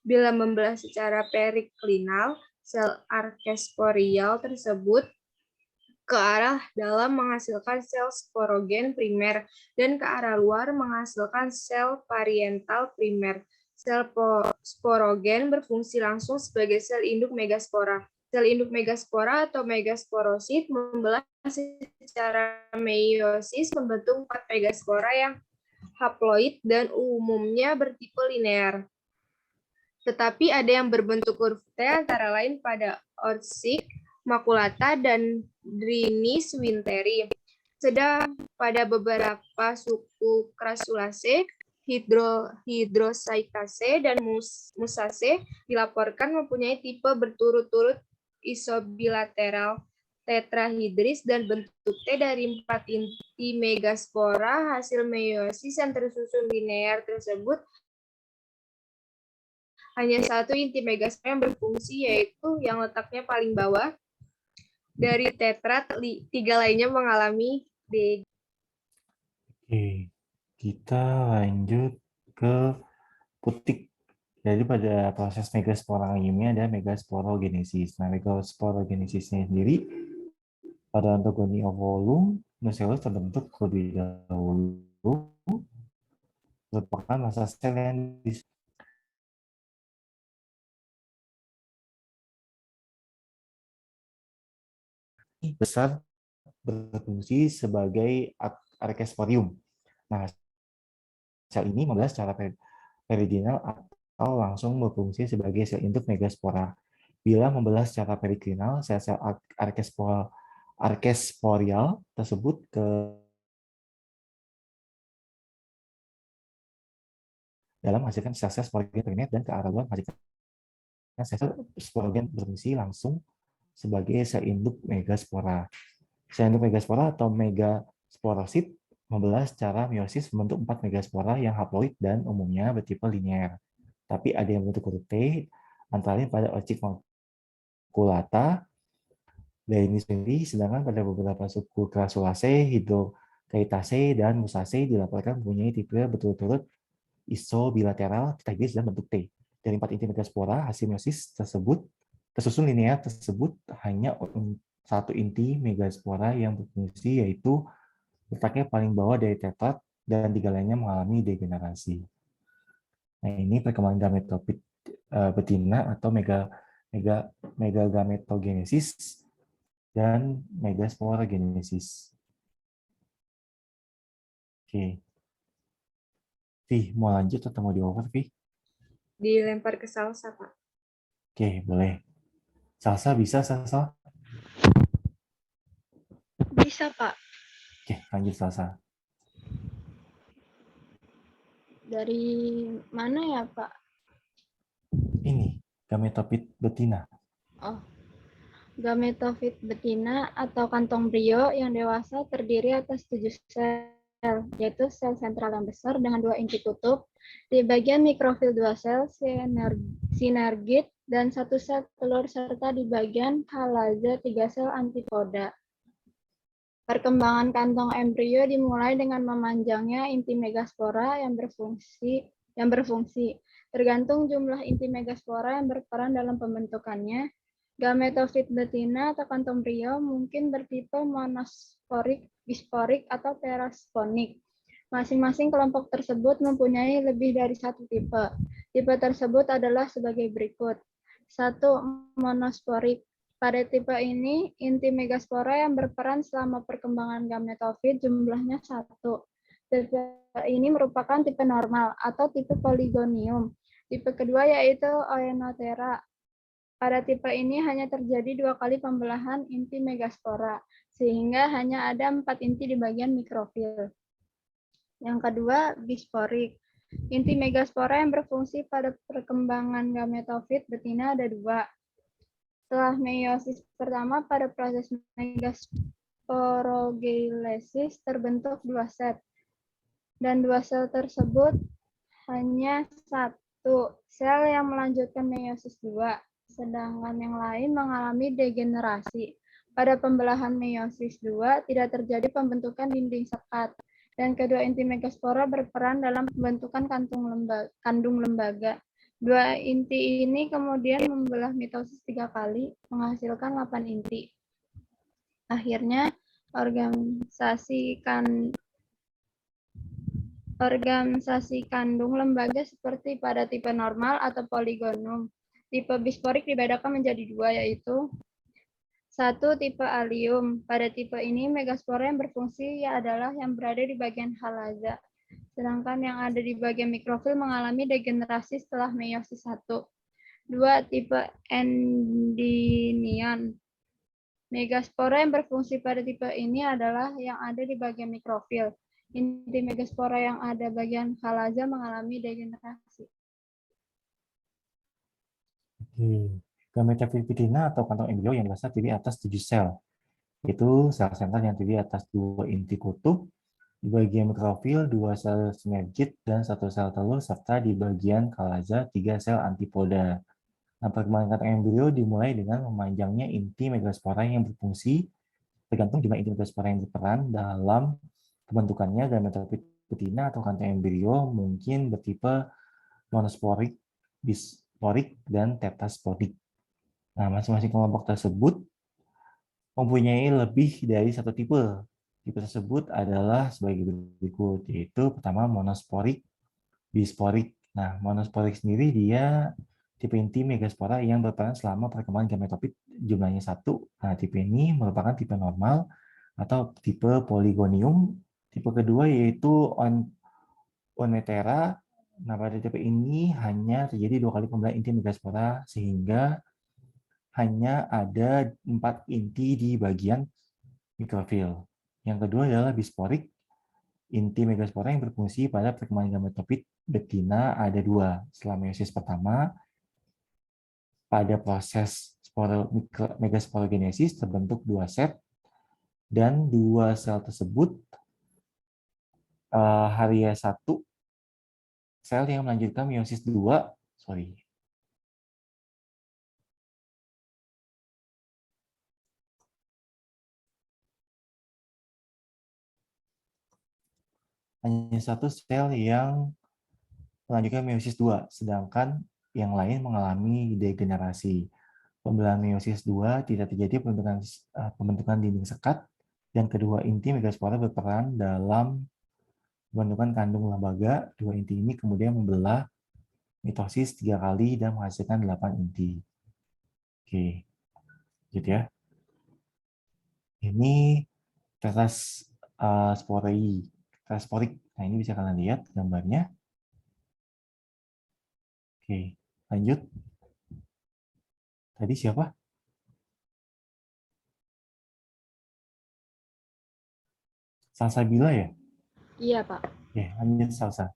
Bila membelah secara periklinal, sel archesporial tersebut ke arah dalam menghasilkan sel sporogen primer dan ke arah luar menghasilkan sel pariental primer. Sel sporogen berfungsi langsung sebagai sel induk megaspora. Sel induk megaspora atau megasporosit membelah secara meiosis membentuk 4 megaspora yang haploid dan umumnya bertipe linear. Tetapi ada yang berbentuk huruf T antara lain pada Orsic, maculata, dan Drinis winteri. Sedang pada beberapa suku Crassulaceae, Hydrosaicaceae, dan Musaceae dilaporkan mempunyai tipe berturut-turut isobilateral tetrahedris dan bentuk T dari 4 inti megaspora hasil meiosis yang tersusun linear tersebut. Hanya 1 inti megaspora yang berfungsi, yaitu yang letaknya paling bawah. Dari tetrat, 3 lainnya mengalami D. Oke, kita lanjut ke putik. Jadi pada proses megasporangiumnya ada megasporogenesis. Nah, megasporogenesisnya sendiri pada ontogeny ovulum nucellus terbentuk lebih dahulu, merupakan massa sel yang besar berfungsi sebagai arkesporium. Nah, sel ini membelah secara peridinal atau langsung berfungsi sebagai sel induk megaspora. Bila membelah secara periklinal, sel-sel arkesporial tersebut dalam menghasilkan sel-sel sporogen terminate dan ke arah luar menghasilkan sel-sel sporogen berfungsi langsung sebagai sel induk megaspora. Sel induk megaspora atau megasporosit membelah secara meiosis membentuk 4 megaspora yang haploid dan umumnya bertipe linear. Tapi ada yang bentuk huruf T, antara lain pada Orchid maculata, Lenis sendiri, sedangkan pada beberapa suku Crassulaceae, Hydrochaetaceae, dan Musaceae dilaporkan mempunyai tipe berturut-turut isobilateral tetrahedris dan bentuk T. Dari 4 inti megaspora, hasil meiosis tersebut tersusun linear tersebut hanya satu inti megaspora yang berfungsi, yaitu letaknya paling bawah dari tetrad dan 3 lainnya mengalami degenerasi. Nah, ini perkembangan gametofit betina atau megagametogenesis dan megasporogenesis. Oke. Vi, mau lanjut atau mau dioper, Vi? Dilempar ke Salsa, Pak. Oke, boleh. Salsa bisa, Salsa? Bisa, Pak. Oke, lanjut Salsa. Dari mana ya, Pak? Ini, gametofit betina. Oh, gametofit betina atau kantong brio yang dewasa terdiri atas 7 sel, yaitu sel sentral yang besar dengan 2 inti tutup, di bagian mikrofil 2 sel sinergit, dan 1 sel telur, serta di bagian halaza 3 sel antipoda. Perkembangan kantong embrio dimulai dengan memanjangnya inti megaspora yang berfungsi. Tergantung jumlah inti megaspora yang berperan dalam pembentukannya, gametofit betina atau kantong brio mungkin bertipe monosporik, bisporik, atau terasponik. Masing-masing kelompok tersebut mempunyai lebih dari satu tipe. Tipe tersebut adalah sebagai berikut. 1. Monosporik. Pada tipe ini, inti megaspora yang berperan selama perkembangan gametofit jumlahnya 1. Tipe ini merupakan tipe normal atau tipe poligonium. Tipe kedua yaitu Oenothera. Pada tipe ini hanya terjadi 2 kali pembelahan inti megaspora, sehingga hanya ada 4 inti di bagian mikrofil. Yang kedua, bisporik. Inti megaspora yang berfungsi pada perkembangan gametofit betina ada 2. Setelah meiosis pertama, pada proses megasporogenesis terbentuk 2 set, dan 2 sel tersebut hanya 1 sel yang melanjutkan meiosis 2, sedangkan yang lain mengalami degenerasi. Pada pembelahan meiosis 2 tidak terjadi pembentukan dinding sekat, dan kedua inti megaspora berperan dalam pembentukan kandung lembaga. 2 inti ini kemudian membelah mitosis 3 kali, menghasilkan 8 inti. Akhirnya, organisasi kandung lembaga seperti pada tipe normal atau poligonum. Tipe bisporik dibedakan menjadi 2, yaitu 1. Tipe allium. Pada tipe ini, megaspora yang berfungsi adalah yang berada di bagian halaza, sedangkan yang ada di bagian mikrofil mengalami degenerasi setelah meiosis 1. 2. Tipe endinion. Megaspora yang berfungsi pada tipe ini adalah yang ada di bagian mikrofil. Inti megaspora yang ada bagian halaza mengalami degenerasi. Gametofit betina atau kantong embrio yang dewasa terdiri atas 7 sel, yaitu sel sentral yang terdiri atas 2 inti kutub, di bagian mikrofil 2 sel sinergit dan 1 sel telur, serta di bagian halaza 3 sel antipoda. Nah, perkembangan kantong embrio dimulai dengan memanjangnya inti megaspora yang berfungsi. Tergantung jumlah inti megaspora yang berperan dalam pembentukannya, gametofit betina atau kantong embrio mungkin bertipe monosporik, bisporik, dan tetrasporik. Nah, masing-masing kelompok tersebut mempunyai lebih dari satu tipe. Tipe tersebut adalah sebagai berikut, yaitu pertama monosporik, bisporik. Nah, monosporik sendiri dia tipe inti megaspora yang berperan selama perkembangan gametofit jumlahnya 1. Nah, tipe ini merupakan tipe normal atau tipe poligonium. Tipe kedua yaitu Onetera. Nah, pada tipe ini hanya terjadi 2 kali pembelahan inti megaspora sehingga hanya ada 4 inti di bagian mikrofil. Yang kedua adalah bisporik. Inti megaspora yang berfungsi pada perkembangan gametofit betina ada 2. Setelah meiosis pertama, pada proses megasporogenesis terbentuk 2 set dan 2 sel tersebut Haria 1 sel yang melanjutkan meiosis 2, hanya 1 sel yang melanjutkan meiosis 2, sedangkan yang lain mengalami degenerasi. Pembelahan meiosis 2 tidak terjadi pembentukan dinding sekat, dan kedua inti megaspora berperan dalam pembentukan kandung lembaga. 2 inti ini kemudian membelah mitosis 3 kali dan menghasilkan 8 inti. Oke, gitu ya. Ini teras sporik. Nah, ini bisa kalian lihat gambarnya. Oke, lanjut. Tadi siapa? Salsabila ya? Iya, Pak. Oke, lanjut Salsa.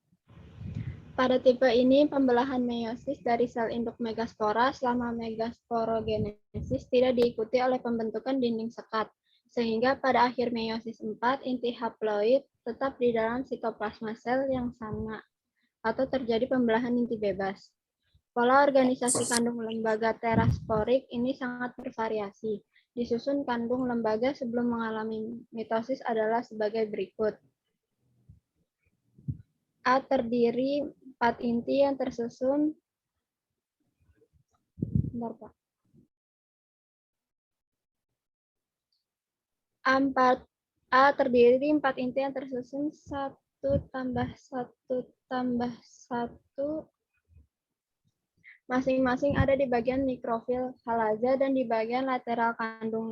Pada tipe ini, pembelahan meiosis dari sel induk megaspora selama megasporogenesis tidak diikuti oleh pembentukan dinding sekat, sehingga pada akhir meiosis 4, inti haploid tetap di dalam sitoplasma sel yang sama, atau terjadi pembelahan inti bebas. Pola organisasi kandung lembaga terasporik ini sangat bervariasi. Disusun kandung lembaga sebelum mengalami mitosis adalah sebagai berikut. A terdiri 4 inti yang tersusun A terdiri 4 inti yang tersusun 1 tambah 1 tambah 1 masing-masing ada di bagian mikrofil halaza dan di bagian lateral kandung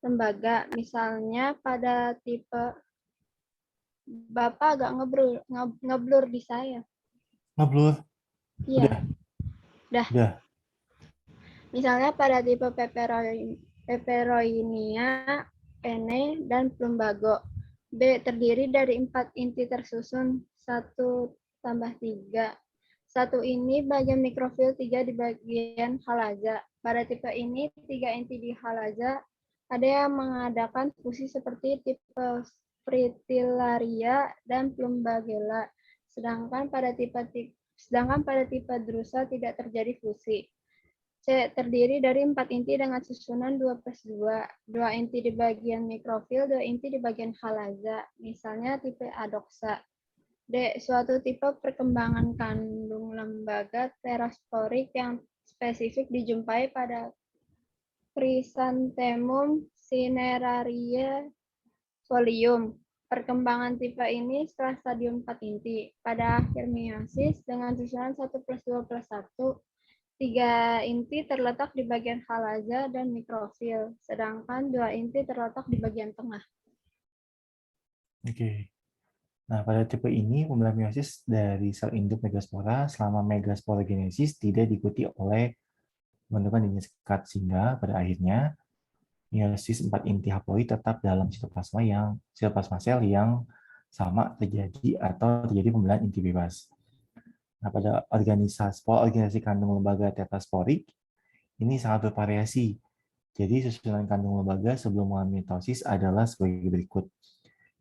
lembaga. Misalnya pada tipe Bapak agak ngeblur di saya. Ngeblur? Iya. Udah. Misalnya pada tipe Peperoinia, Pene, dan Plumbago. B terdiri dari 4 inti tersusun 1 tambah 3. 1 ini bagian mikrofil, 3 di bagian halaza. Pada tipe ini 3 inti di halaza. Ada yang mengadakan fusi seperti tipe Fritillaria dan Plumbagella. Sedangkan pada tipe Drusa tidak terjadi fusi. C terdiri dari 4 inti dengan susunan 2+2. 2 inti di bagian mikrofil, 2 inti di bagian halaza. Misalnya tipe Adoxa. D. Suatu tipe perkembangan kandung lembaga terasporik yang spesifik dijumpai pada Chrysanthemum cineraria folium. Perkembangan tipe ini setelah stadium 4 inti. Pada akhir meiosis dengan susunan 1+2+1, 3 inti terletak di bagian halaza dan mikrofil, sedangkan 2 inti terletak di bagian tengah. Oke. Nah, pada tipe ini pembelahan meiosis dari sel induk megaspora selama megasporogenesis tidak diikuti oleh pembentukan dinding sekat, sehingga pada akhirnya meiosis 4 inti haploid tetap dalam sitoplasma sel yang sama terjadi atau terjadi pembelahan inti bebas. Nah, pada organisasi kandung lembaga tetasporik ini sangat bervariasi. Jadi susunan kandung lembaga sebelum mengalami mitosis adalah sebagai berikut.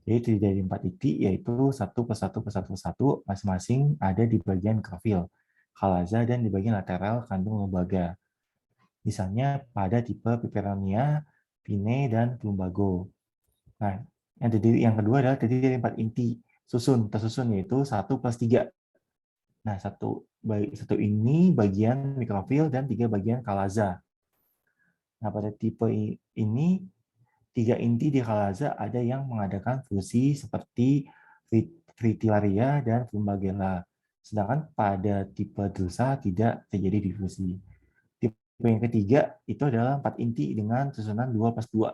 Jadi terdiri dari 4 inti, yaitu 1+1+1+1 masing-masing ada di bagian mikrofil, halaza, dan di bagian lateral kandung lembaga. Misalnya pada tipe Peperonia, Pine, dan Plumbago. Nah, yang kedua adalah terdiri dari 4 inti tersusun yaitu 1+3. Nah, satu ini bagian mikrofil dan 3 bagian halaza. Nah, pada tipe ini 3 inti di halaza ada yang mengadakan fusi seperti Fritillaria dan Plumbagella. Sedangkan pada tipe drusa tidak terjadi difusi. Tipe yang ketiga itu adalah 4 inti dengan susunan 2+2.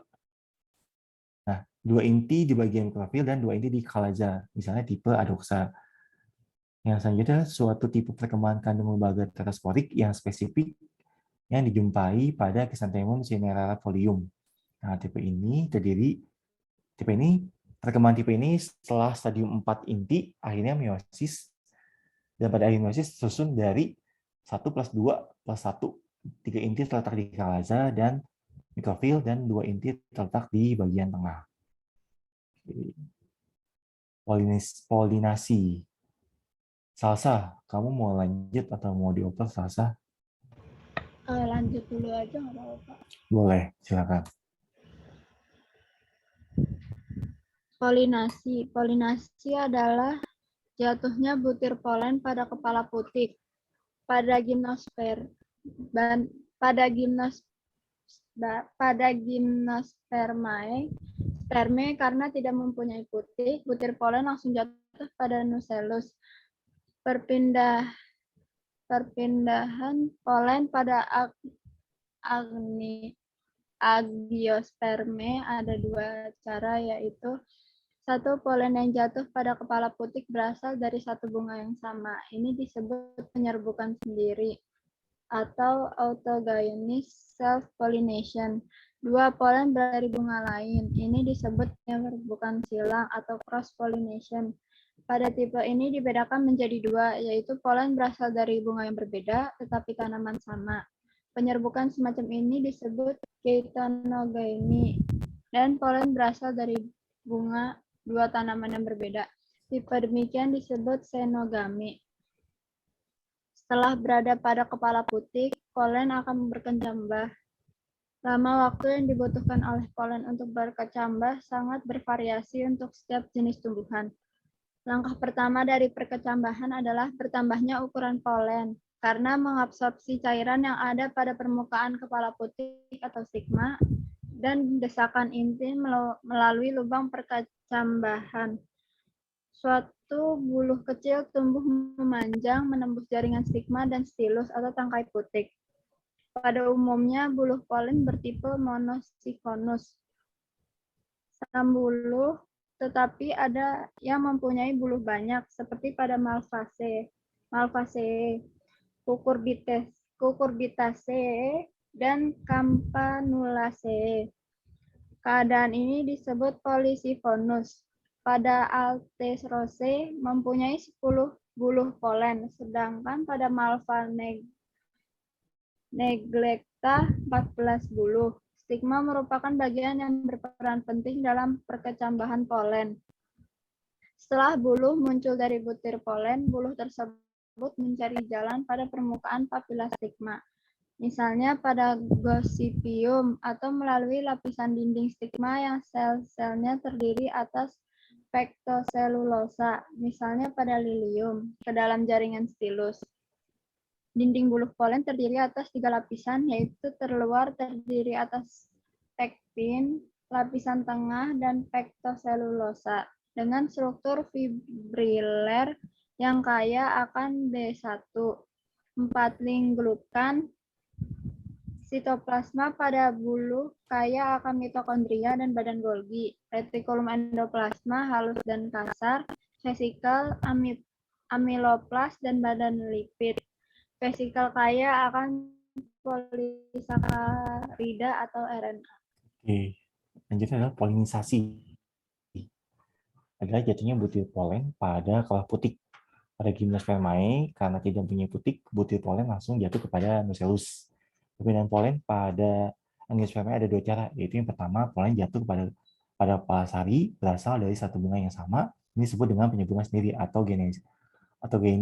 Nah, 2 inti di bagian mikrofil dan 2 inti di kalaza, misalnya tipe adoksa. Yang selanjutnya suatu tipe perkembangan kandung lembaga terasporik yang spesifik yang dijumpai pada Chrysanthemum cinerara folium. Nah, perkembangan tipe ini setelah stadium 4 inti, akhirnya meiosis, dan pada akhir meiosis susun dari 1+2+1. 3 inti terletak di kalaza dan mikrofil, dan 2 inti terletak di bagian tengah. Polinasi. Salsa, kamu mau lanjut atau mau dioper, Salsa? Lanjut dulu aja nggak apa-apa. Boleh, silakan. Polinasi. Polinasi adalah jatuhnya butir polen pada kepala putik. Pada gimnospermae, karena tidak mempunyai putik, butir polen langsung jatuh pada nucellus. Perpindahan polen pada agiosperme ada 2 cara, yaitu 1. Polen yang jatuh pada kepala putik berasal dari satu bunga yang sama. Ini disebut penyerbukan sendiri atau autogynous self-pollination. 2. Polen dari bunga lain. Ini disebut penyerbukan silang atau cross-pollination. Pada tipe ini dibedakan menjadi 2, yaitu polen berasal dari bunga yang berbeda tetapi tanaman sama. Penyerbukan semacam ini disebut ketonogamy, dan polen berasal dari bunga 2 tanaman yang berbeda. Tipe demikian disebut xenogamy. Setelah berada pada kepala putik, polen akan berkecambah. Lama waktu yang dibutuhkan oleh polen untuk berkecambah sangat bervariasi untuk setiap jenis tumbuhan. Langkah pertama dari perkecambahan adalah bertambahnya ukuran polen, karena mengabsorpsi cairan yang ada pada permukaan kepala putik atau stigma dan desakan inti melalui lubang perkecambahan. Suatu buluh kecil tumbuh memanjang menembus jaringan stigma dan stilus atau tangkai putik. Pada umumnya buluh polen bertipe monosikonus. Sambuluh, tetapi ada yang mempunyai buluh banyak, seperti pada Malvaceae, Cucurbitaceae, dan Campanulaceae. Keadaan ini disebut polisifonus. Pada Altesrosae mempunyai 10 buluh polen, sedangkan pada Malva neglecta 14 buluh. Stigma merupakan bagian yang berperan penting dalam perkecambahan polen. Setelah buluh muncul dari butir polen, buluh tersebut mencari jalan pada permukaan papila stigma. Misalnya pada Gossypium, atau melalui lapisan dinding stigma yang sel-selnya terdiri atas pectoselulosa, misalnya pada Lilium, ke dalam jaringan stilus. Dinding buluh polen terdiri atas 3 lapisan, yaitu terluar terdiri atas pektin, lapisan tengah, dan pectoselulosa, dengan struktur fibriler yang kaya akan B1, 4-link glukan. Sitoplasma pada buluh kaya akan mitokondria dan badan Golgi. Retikulum endoplasma halus dan kasar, vesikel, amiloplas, dan badan lipid. Vesikel kaya akan polisakarida atau RNA. Oke, lanjutnya adalah polinisasi. Adalah jatuhnya butir polen pada kawah putik. Pada Gymnospermae, karena tidak punya putik, butir polen langsung jatuh kepada nucellus. Perpindahan polen pada Angiospermae ada 2 cara, yaitu yang pertama, polen jatuh pada kepala sari berasal dari satu bunga yang sama. Ini disebut dengan penyerbukan sendiri atau geny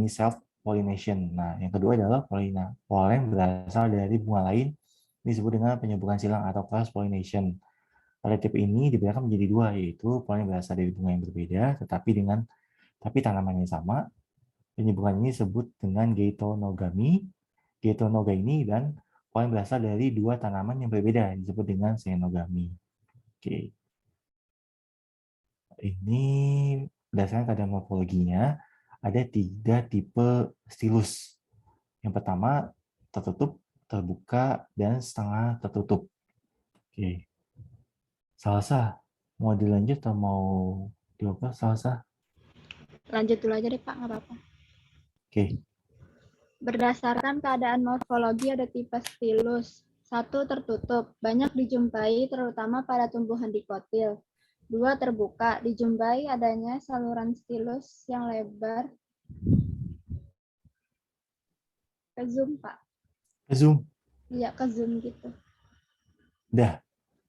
self-pollination. Nah, yang kedua adalah polen berasal dari bunga lain. Ini disebut dengan penyerbukan silang atau cross-pollination. Pada tipe ini dibedakan menjadi 2, yaitu polen berasal dari bunga yang berbeda, tapi tanaman yang sama. Penyerbukan ini disebut dengan geitonogamy, dan polen berasal dari 2 tanaman yang berbeda, disebut dengan xenogamy. Oke. Ini berdasarkan keadaan morfologinya, ada 3 tipe stilus. Yang pertama, tertutup, terbuka, dan setengah tertutup. Oke. Salsa, mau dilanjut atau mau dioper, Salsa? Lanjut dulu aja deh Pak, nggak apa-apa. Oke. Berdasarkan keadaan morfologi ada tipe stilus. 1. Tertutup, banyak dijumpai terutama pada tumbuhan dikotil. 2. Terbuka, dijumpai adanya saluran stilus yang lebar. Ke zoom Pak. Ke zoom. Iya, ke zoom gitu. Dah.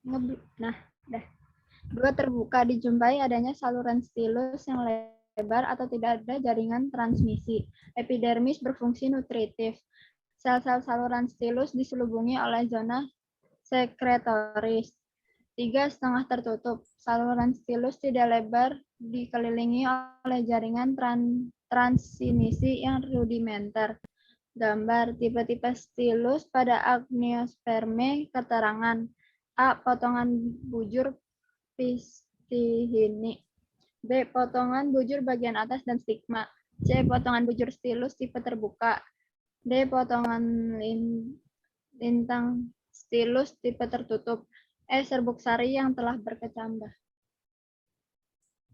Nah, dah. 2. Terbuka, dijumpai adanya saluran stilus yang lebar atau tidak ada jaringan transmisi. Epidermis berfungsi nutritif. Sel-sel saluran stilus diselubungi oleh zona sekretoris. 3. Setengah tertutup. Saluran stilus tidak lebar, dikelilingi oleh jaringan transinisi yang rudimenter. Gambar tipe-tipe stilus pada Agniospermae keterangan. A. Potongan bujur pistihini. B. Potongan bujur bagian atas dan stigma. C. Potongan bujur stilus tipe terbuka. D. Potongan lintang stilus tipe tertutup. E. Serbuk sari yang telah berkecambah.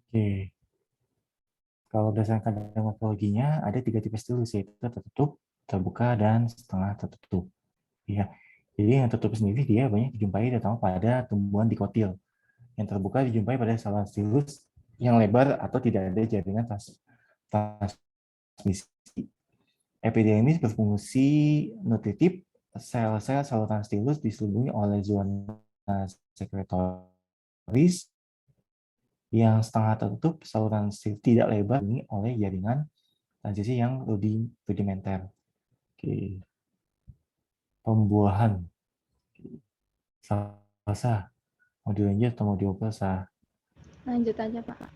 Oke. Kalau berdasarkan morfologinya, ada 3 tipe stilus, yaitu tertutup, terbuka, dan setengah tertutup. Ya. Jadi yang tertutup sendiri dia banyak dijumpai terutama pada tumbuhan dikotil. Yang terbuka dijumpai pada saluran stilus yang lebar atau tidak ada jaringan transmisi. Epidermis berfungsi nutritif. Sel-sel saluran stilus diselubungi oleh zona sekretoris. Yang setengah tertutup, saluran stilus tidak lebar oleh jaringan transisi yang rudimenter. Oke. Pembuahan. Salsa. Mau dilanjut atau mau dioper, Sah? Lanjut aja, Pak.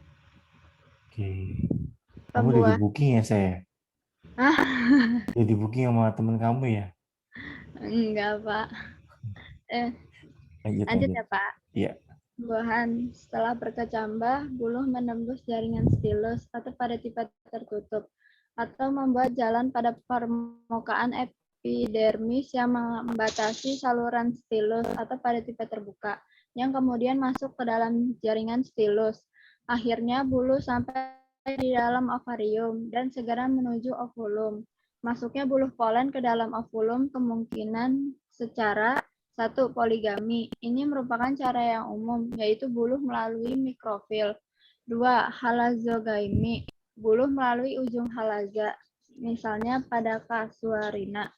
Oke. Kamu udah di booking ya, saya? Udah di booking sama temen kamu ya? Enggak, Pak. Lanjut ya, Pak. Iya. Pembuahan. Setelah berkecambah, buluh menembus jaringan stilus atau pada tipe tertutup, atau membuat jalan pada permukaan epidermis yang membatasi saluran stilus atau pada tipe terbuka, yang kemudian masuk ke dalam jaringan stilus. Akhirnya buluh sampai di dalam ovarium dan segera menuju ovulum. Masuknya buluh polen ke dalam ovulum kemungkinan secara 1. Poligami. Ini merupakan cara yang umum, yaitu buluh melalui mikrofil. 2. Halazogami. Buluh melalui ujung halaza, misalnya pada Casuarina.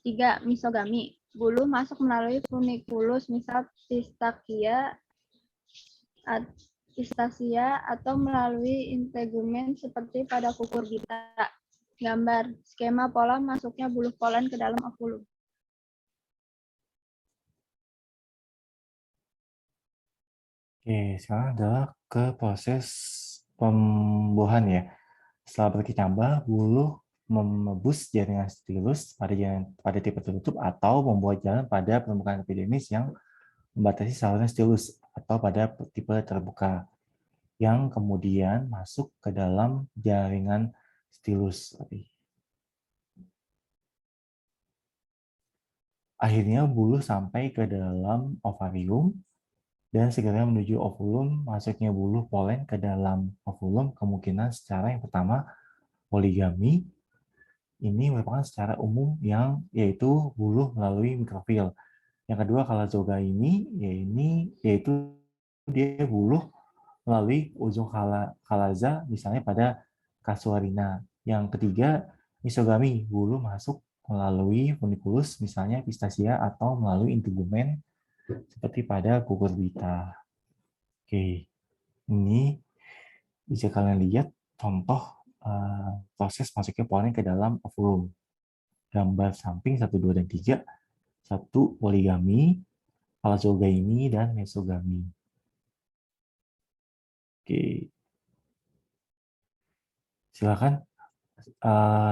3. Misogami. Buluh masuk melalui funiculus, misal pistacia atau melalui integumen seperti pada cucurbita. Gambar skema pola masuknya buluh polen ke dalam ovulum. Oke, sekarang adalah ke proses pembuahan ya. Setelah berkecambah, buluh membus jaringan stilus pada tipe tertutup atau membuat jalan pada permukaan epidermis yang membatasi saluran stilus atau pada tipe terbuka yang kemudian masuk ke dalam jaringan stilus. Akhirnya buluh sampai ke dalam ovarium dan segera menuju ovulum. Masuknya buluh polen ke dalam ovulum kemungkinan secara yang pertama poligami. Ini merupakan secara umum yang yaitu buluh melalui mikrofil. Yang kedua halazogami yaitu dia buluh melalui ujung halaza misalnya pada Casuarina. Yang ketiga misogami, buluh masuk melalui funiculus misalnya pistacia atau melalui integumen seperti pada cucurbita. Oke, ini bisa kalian lihat contoh proses masuknya polen ke dalam ovulum. Gambar samping 1, 2, dan 3. 1. Poligami, halazogami, dan mesogami. Oke. Silakan.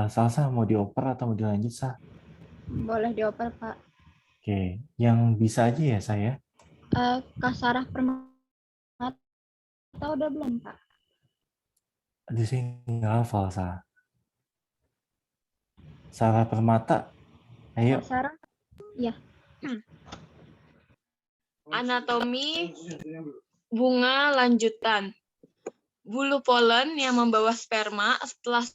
Salsa mau dioper atau mau dilanjut, Sah? Boleh dioper, Pak. Oke, yang bisa aja ya saya. Kasarah permata udah belum, Pak? Aduh, saya nggak hafal, Sarah Permata. Ayo. Sarah, ya. Anatomi bunga lanjutan. Bulu polen yang membawa sperma setelah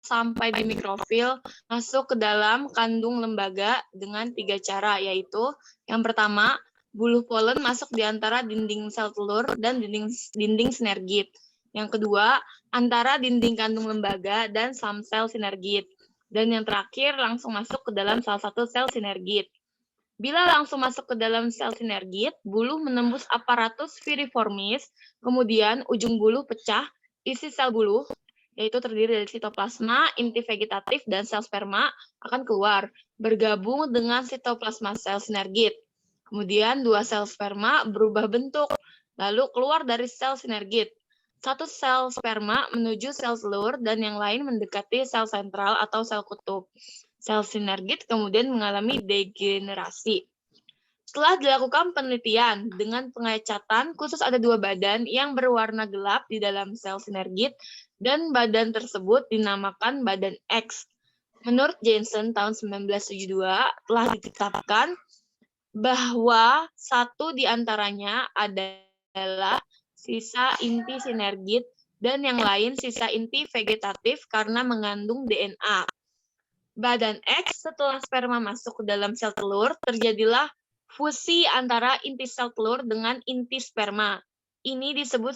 sampai di mikrofil masuk ke dalam kandung lembaga dengan 3 cara, yaitu yang pertama, bulu polen masuk di antara dinding sel telur dan dinding sinergit. Yang kedua, antara dinding kandung lembaga dan sel sinergit. Dan yang terakhir, langsung masuk ke dalam salah satu sel sinergit. Bila langsung masuk ke dalam sel sinergit, bulu menembus aparatus piriformis, kemudian ujung bulu pecah, isi sel bulu, yaitu terdiri dari sitoplasma, inti vegetatif, dan sel sperma, akan keluar, bergabung dengan sitoplasma sel sinergit. Kemudian dua sel sperma berubah bentuk, lalu keluar dari sel sinergit. Satu sel sperma menuju sel telur, dan yang lain mendekati sel sentral atau sel kutub. Sel sinergit kemudian mengalami degenerasi. Setelah dilakukan penelitian dengan pengecatan, khusus ada 2 badan yang berwarna gelap di dalam sel sinergit, dan badan tersebut dinamakan badan X. Menurut Jensen tahun 1972 telah ditetapkan bahwa satu di antaranya adalah sisa inti sinergit dan yang lain sisa inti vegetatif karena mengandung DNA. Badan X setelah sperma masuk ke dalam sel telur, terjadilah fusi antara inti sel telur dengan inti sperma. Ini disebut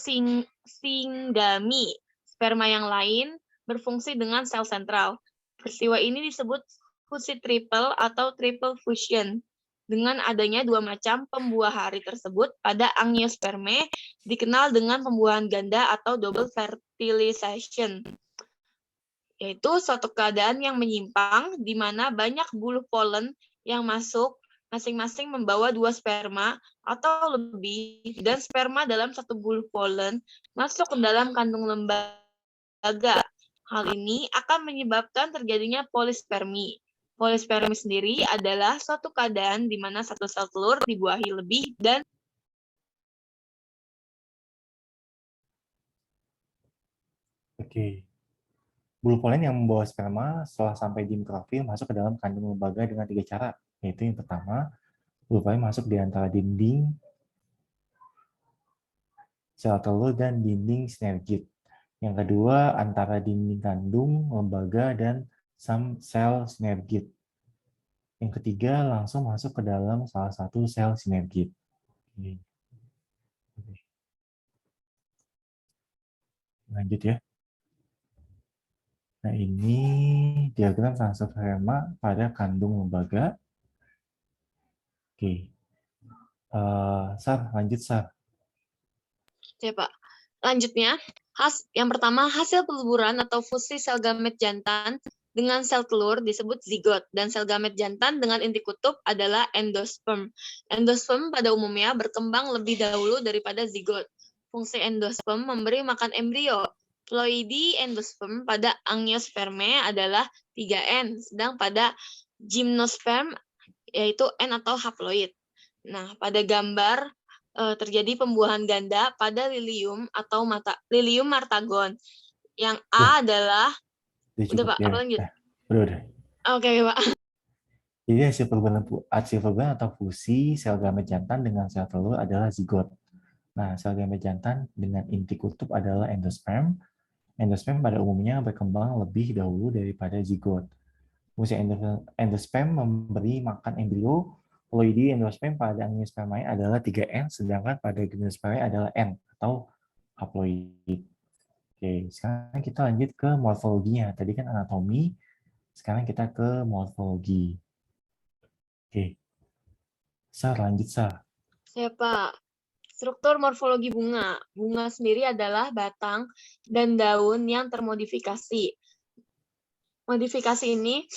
singgami. Sperma yang lain berfungsi dengan sel sentral. Peristiwa ini disebut fusi triple atau triple fusion. Dengan adanya 2 macam pembuahan tersebut pada angiospermae dikenal dengan pembuahan ganda atau double fertilization, yaitu suatu keadaan yang menyimpang di mana banyak bulu polen yang masuk, masing-masing membawa 2 sperma atau lebih, dan sperma dalam satu bulu polen masuk ke dalam kandung lembaga. Hal ini akan menyebabkan terjadinya polispermi. Polispermi sendiri adalah suatu keadaan di mana satu sel telur dibuahi lebih dan Oke. Bulu polen yang membawa sperma setelah sampai di mikrofil masuk ke dalam kandung lembaga dengan 3 cara, yaitu yang pertama, bulu polen masuk di antara dinding sel telur dan dinding sinergit. Yang kedua, antara dinding kandung lembaga dan sel sinergit. Yang ketiga, langsung masuk ke dalam salah satu sel sinergit. Lanjut ya. Nah, ini diagram transfer sperma pada kandung lembaga. Oke. Sar, lanjut, Sar. ya Pak. Lanjutnya, yang pertama, hasil peleburan atau fusi sel gamet jantan dengan sel telur disebut zigot, dan sel gamet jantan dengan inti kutub adalah endosperm. Endosperm pada umumnya berkembang lebih dahulu daripada zigot. Fungsi endosperm memberi makan embrio. Ploidy endosperm pada angiospermae adalah 3N, sedang pada gymnosperm yaitu N atau haploid. Nah, pada gambar terjadi pembuahan ganda pada lilium atau lilium martagon. Yang A adalah udah Pak, apa lanjut? Udah. Oke, Pak. Jadi hasil perubahan atau fusi sel gamet jantan dengan sel telur adalah zigot. Nah, sel gamet jantan dengan inti kutub adalah endosperm. Endosperm pada umumnya berkembang lebih dahulu daripada zigot. Fungsi endosperm memberi makan embrio. Ploidy endosperm pada angiospermae adalah 3N, sedangkan pada gymnospermae adalah N atau haploid. Oke, sekarang kita lanjut ke morfologinya. Tadi kan anatomi, sekarang kita ke morfologi. Oke. Sar, lanjut, Sar. Siapa? Struktur morfologi bunga. Bunga sendiri adalah batang dan daun yang termodifikasi. Modifikasi ini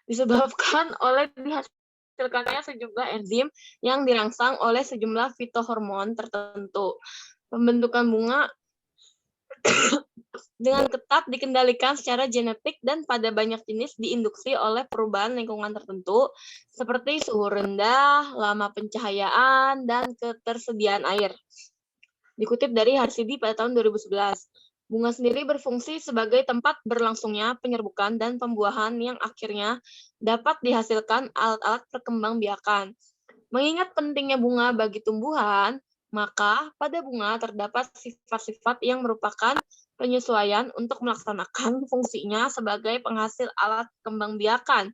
disebabkan oleh dihasilkannya sejumlah enzim yang dirangsang oleh sejumlah fitohormon tertentu. Pembentukan bunga dengan ketat dikendalikan secara genetik dan pada banyak jenis diinduksi oleh perubahan lingkungan tertentu seperti suhu rendah, lama pencahayaan, dan ketersediaan air. Dikutip dari Harsidi pada tahun 2011. Bunga sendiri berfungsi sebagai tempat berlangsungnya penyerbukan dan pembuahan yang akhirnya dapat dihasilkan alat-alat perkembangbiakan. Mengingat pentingnya bunga bagi tumbuhan, maka pada bunga terdapat sifat-sifat yang merupakan penyesuaian untuk melaksanakan fungsinya sebagai penghasil alat kembangbiakan.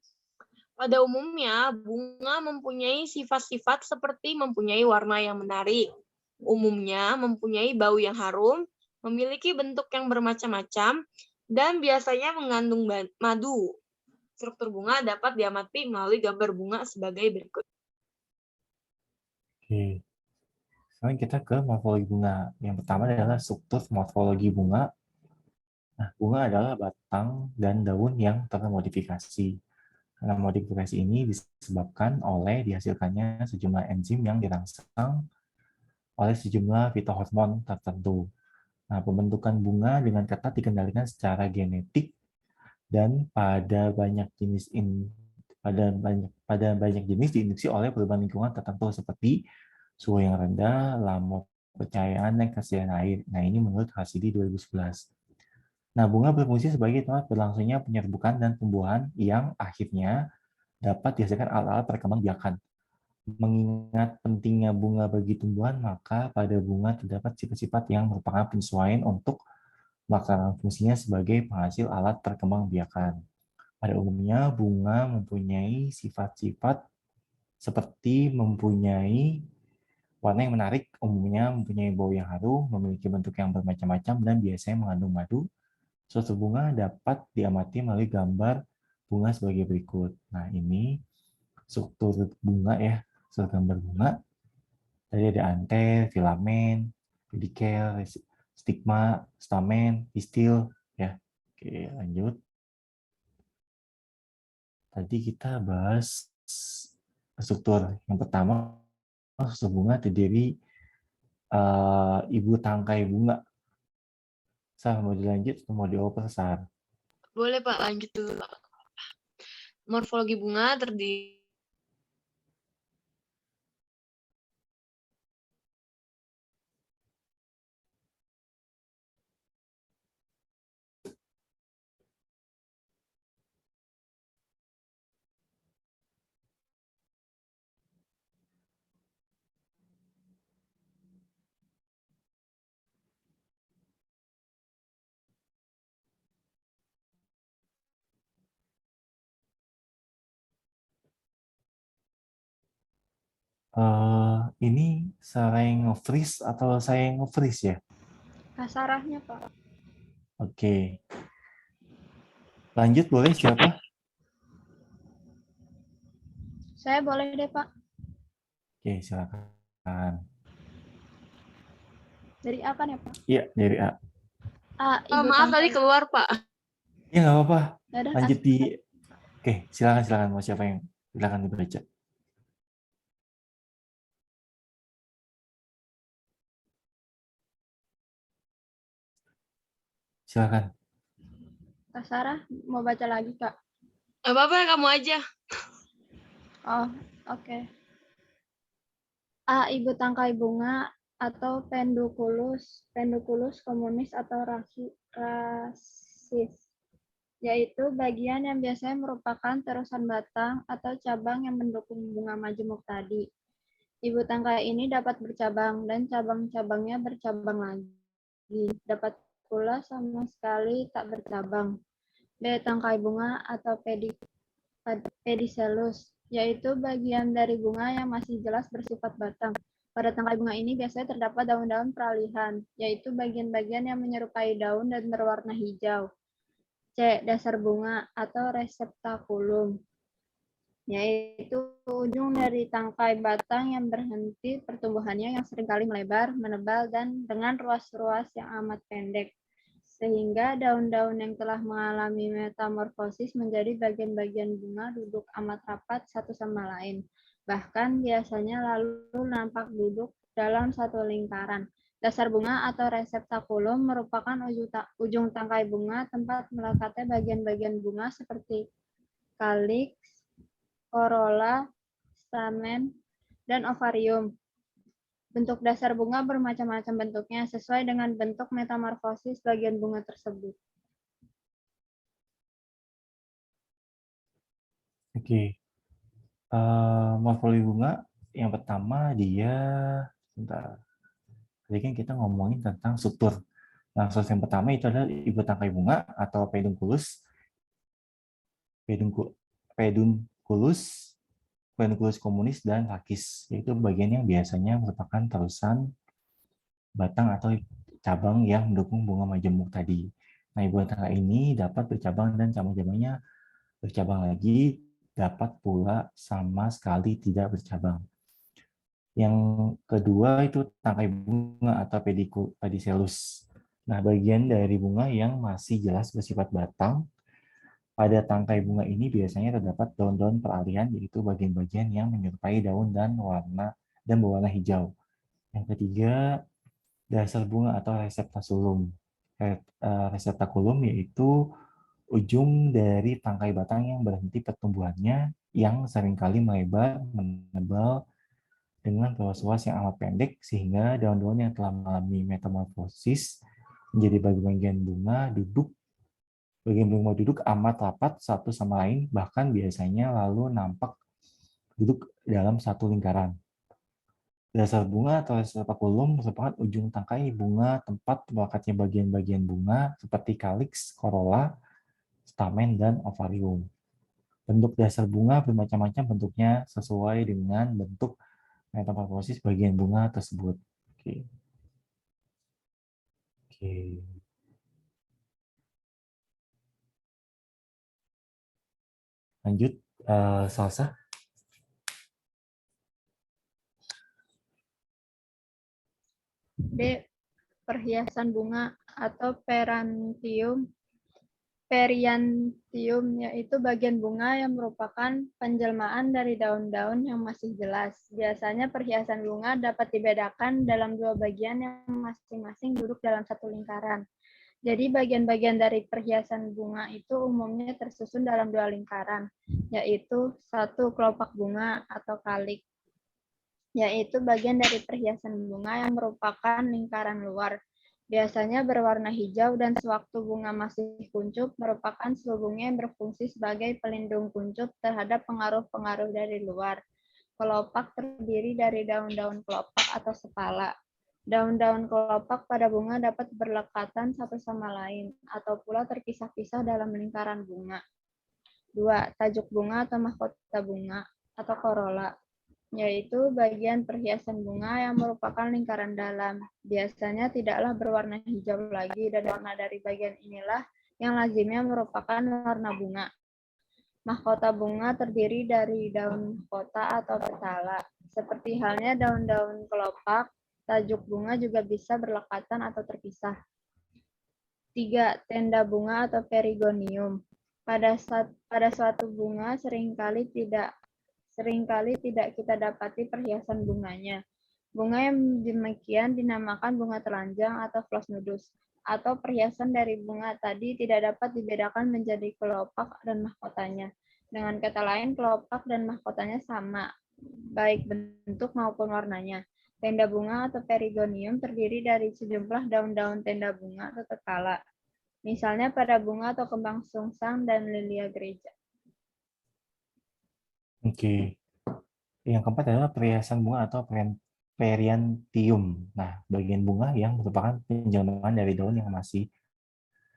Pada umumnya, bunga mempunyai sifat-sifat seperti mempunyai warna yang menarik, umumnya mempunyai bau yang harum, memiliki bentuk yang bermacam-macam, dan biasanya mengandung madu. Struktur bunga dapat diamati melalui gambar bunga sebagai berikut. Oke. Sekarang kita ke morfologi bunga. Yang pertama adalah struktur morfologi bunga. Nah, bunga adalah batang dan daun yang termodifikasi. Karena modifikasi ini disebabkan oleh dihasilkannya sejumlah enzim yang dirangsang oleh sejumlah fitohormon tertentu. Nah, pembentukan bunga dengan ketat dikendalikan secara genetik dan pada banyak jenis diinduksi oleh perubahan lingkungan tertentu seperti suhu yang rendah, lama percayaan, dan kesediaan air. Nah, ini menurut Hasidi 2011. Nah, bunga berfungsi sebagai tempat berlangsungnya penyerbukan dan pembuahan yang akhirnya dapat dihasilkan alat-alat perkembangbiakan. Mengingat pentingnya bunga bagi tumbuhan, maka pada bunga terdapat sifat-sifat yang merupakan penyesuaian untuk melaksanakan fungsinya sebagai penghasil alat perkembangbiakan. Pada umumnya, bunga mempunyai sifat-sifat seperti mempunyai warna yang menarik, umumnya mempunyai bau yang harum, memiliki bentuk yang bermacam-macam, dan biasanya mengandung madu. Suatu bunga dapat diamati melalui gambar bunga sebagai berikut. Nah, ini struktur bunga ya, struktur gambar bunga. Tadi ada anter, filamen, pedikel, stigma, stamen, pistil, ya. Oke, lanjut. Tadi kita bahas struktur. Yang pertama, struktur bunga terdiri ibu tangkai bunga. Sar, mau dilanjut atau mau dioper, Sar? Boleh Pak, lanjut dulu. Morfologi bunga terdiri Ini saya yang nge-freeze atau saya yang nge-freeze ya? Kasarahnya, Pak. Oke. Lanjut boleh siapa? Saya boleh deh, Pak. Oke, silakan. Dari A kan ya, Pak? Iya, dari A. A, ibu maaf tangkai. tadi keluar Pak. Iya, nggak apa-apa. Dadah, Lanjut di... Oke, silakan. Mau siapa yang... Silakan dibaca. Silakan. Kak Sarah mau baca lagi, Kak? Apa-apa kamu aja. Oh, oke. A, ibu tangkai bunga atau pendukulus komunis atau rasis, yaitu bagian yang biasanya merupakan terusan batang atau cabang yang mendukung bunga majemuk tadi. Ibu tangkai ini dapat bercabang dan cabang-cabangnya bercabang lagi. Dapat pula sama sekali tak bercabang. B, tangkai bunga atau pedicellus, yaitu bagian dari bunga yang masih jelas bersifat batang. Pada tangkai bunga ini biasanya terdapat daun-daun peralihan, yaitu bagian-bagian yang menyerupai daun dan berwarna hijau. C, dasar bunga atau reseptakulum, yaitu ujung dari tangkai batang yang berhenti pertumbuhannya yang seringkali melebar, menebal, dan dengan ruas-ruas yang amat pendek, sehingga daun-daun yang telah mengalami metamorfosis menjadi bagian-bagian bunga duduk amat rapat satu sama lain. Bahkan biasanya lalu nampak duduk dalam satu lingkaran. Dasar bunga atau reseptakulum merupakan ujung tangkai bunga, tempat melekatnya bagian-bagian bunga seperti kaliks, corolla, stamen, dan ovarium. Bentuk dasar bunga bermacam-macam bentuknya sesuai dengan bentuk metamorfosis bagian bunga tersebut. Oke, morfologi bunga yang pertama dia, sebentar. Tadi kan kita ngomongin tentang struktur. Nah, source yang pertama itu adalah ibu tangkai bunga atau pedunculus, pedunculus, pedunculus communis, dan rachis, yaitu bagian yang biasanya merupakan terusan batang atau cabang yang mendukung bunga majemuk tadi. Nah, ibu tangkai ini dapat bercabang dan cabang-cabangnya bercabang lagi, dapat pula sama sekali tidak bercabang. Yang kedua itu tangkai bunga atau pedicellus. Nah, bagian dari bunga yang masih jelas bersifat batang. Pada tangkai bunga ini biasanya terdapat daun-daun peralihan, yaitu bagian-bagian yang menyerupai daun dan berwarna hijau. Yang ketiga, dasar bunga atau reseptakulum. Reseptakulum yaitu ujung dari tangkai batang yang berhenti pertumbuhannya, yang seringkali melebar, menebal, dengan ruas-ruas yang amat pendek, sehingga daun-daun yang telah mengalami metamorfosis menjadi bagian-bagian bunga duduk amat rapat satu sama lain, bahkan biasanya lalu nampak duduk dalam satu lingkaran. Dasar bunga atau reseptakulum merupakan ujung tangkai bunga tempat melekatnya bagian-bagian bunga seperti kaliks, korola, stamen, dan ovarium. Bentuk dasar bunga bermacam-macam bentuknya sesuai dengan bentuk metamorfosis bagian bunga tersebut. Oke. Lanjut, Salsa. D. Perhiasan bunga atau periantium, yaitu bagian bunga yang merupakan penjelmaan dari daun-daun yang masih jelas. Biasanya perhiasan bunga dapat dibedakan dalam dua bagian yang masing-masing duduk dalam satu lingkaran. Jadi bagian-bagian dari perhiasan bunga itu umumnya tersusun dalam dua lingkaran, yaitu satu kelopak bunga atau kalik, yaitu bagian dari perhiasan bunga yang merupakan lingkaran luar. Biasanya berwarna hijau dan sewaktu bunga masih kuncup, merupakan selubungnya yang berfungsi sebagai pelindung kuncup terhadap pengaruh-pengaruh dari luar. Kelopak terdiri dari daun-daun kelopak atau sepala. Daun-daun kelopak pada bunga dapat berlekatan satu sama lain, atau pula terpisah-pisah dalam lingkaran bunga. 2. Tajuk bunga atau mahkota bunga atau korola, yaitu bagian perhiasan bunga yang merupakan lingkaran dalam. Biasanya tidaklah berwarna hijau lagi, dan warna dari bagian inilah yang lazimnya merupakan warna bunga. Mahkota bunga terdiri dari daun mahkota atau petala. Seperti halnya daun-daun kelopak, tajuk bunga juga bisa berlekatan atau terpisah. 3. Tenda bunga atau perigonium. Pada suatu bunga seringkali tidak kita dapati perhiasan bunganya. Bunga yang demikian dinamakan bunga telanjang atau plasnudus, atau perhiasan dari bunga tadi tidak dapat dibedakan menjadi kelopak dan mahkotanya. Dengan kata lain, kelopak dan mahkotanya sama, baik bentuk maupun warnanya. Tenda bunga atau perigonium terdiri dari sejumlah daun-daun tenda bunga atau tekala, misalnya pada bunga atau kembang sungsang dan lilia gereja. Oke. Yang keempat adalah perhiasan bunga atau periantium. Nah, bagian bunga yang merupakan penjelmaan dari daun yang masih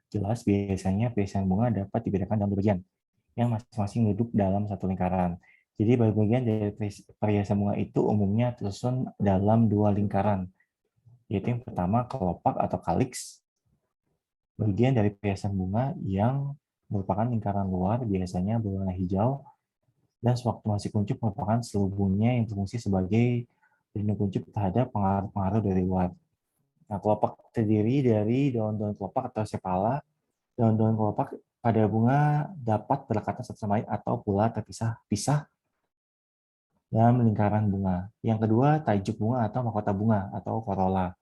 jelas. Biasanya perhiasan bunga dapat dibedakan dalam dua bagian yang masing-masing duduk dalam satu lingkaran. Jadi bagian dari perhiasan bunga itu umumnya tersusun dalam dua lingkaran, yaitu yang pertama kelopak atau kaliks, bagian dari perhiasan bunga yang merupakan lingkaran luar, biasanya berwarna hijau, dan sewaktu masih kuncup merupakan selubungnya yang berfungsi sebagai pelindung kuncup terhadap pengaruh-pengaruh dari luar. Nah, kelopak terdiri dari daun-daun kelopak atau sepala. Daun-daun kelopak pada bunga dapat berdekatan satu sama lain atau pula terpisah-pisah dalam lingkaran bunga. Yang kedua, tajuk bunga atau mahkota bunga atau korola,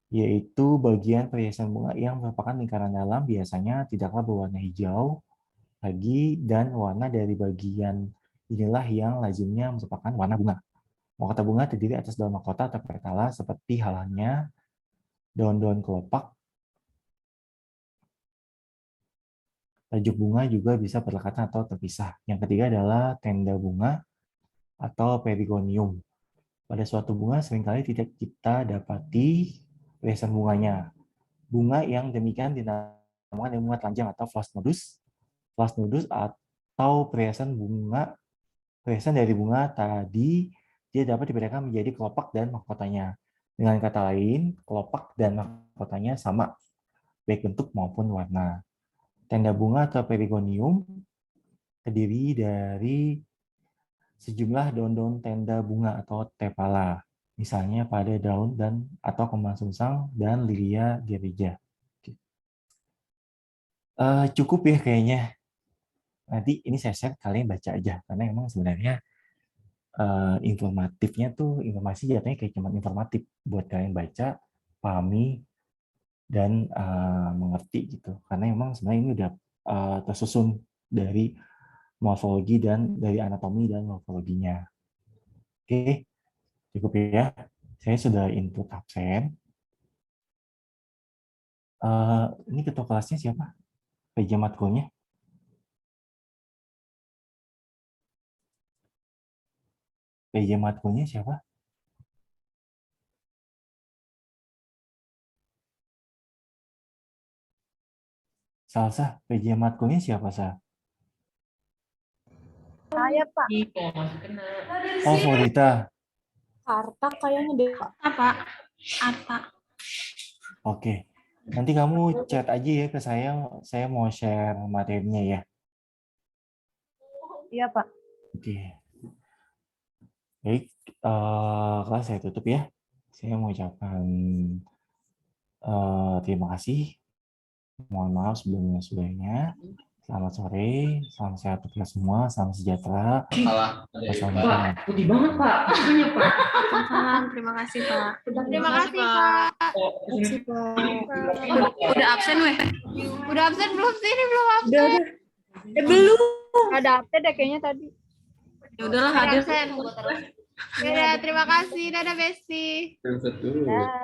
yaitu bagian perhiasan bunga yang merupakan lingkaran dalam, biasanya tidaklah berwarna hijau lagi, dan warna dari bagian inilah yang lazimnya merupakan warna bunga. Mahkota bunga terdiri atas daun mahkota atau petala seperti halnya daun-daun kelopak. Tajuk bunga juga bisa berdekatan atau terpisah. Yang ketiga adalah tenda bunga atau perigonium. Pada suatu bunga seringkali tidak kita dapati periasan bunganya. Bunga yang demikian dinamakan bunga telanjang atau plasnodus. Plasnodus atau periasan dari bunga tadi, dia dapat dibedakan menjadi kelopak dan mahkotanya. Dengan kata lain, kelopak dan mahkotanya sama, baik bentuk maupun warna. Tenda bunga atau perigonium terdiri dari sejumlah daun-daun tenda bunga atau tepala, misalnya pada daun dan atau kembang sungsang dan lilia gerija. Cukup ya kayaknya. Nanti ini saya share, kalian baca aja, karena emang sebenarnya informatifnya tuh informasi jatuhnya kayak cuma informatif buat kalian baca, pahami, dan mengerti gitu. Karena emang sebenarnya ini udah tersusun dari morfologi dan dari anatomi dan morfologinya. Oke, cukup ya. Saya sudah input absen. Ini ketua kelasnya siapa? PJ matkulnya? PJ matkulnya siapa? Salsa, PJ matkulnya siapa, Sa? Saya, Pak. Oh, Florita. Karta kayaknya deh, Pak. Apa? Apa? Oke. Nanti kamu chat aja ya ke saya mau share materinya ya. Iya, Pak. Oke. Baik, kelas saya tutup ya. Saya mengucapkan terima kasih. Mohon maaf sebelumnya. Selamat sore, salam sehat untuk kita semua, salam sejahtera. Wassalamualaikum. Putih banget, Pak. Apanya, Pak? Salam, terima kasih, Pak. Terima kasih, Pak. Udah absen, weh? Udah absen belum sih? Ini belum absen. Udah. Belum. Ada absen deh kayaknya tadi. Ya udahlah, hadir. Absen. Ya, terima kasih. Dadah, Besti. Satu.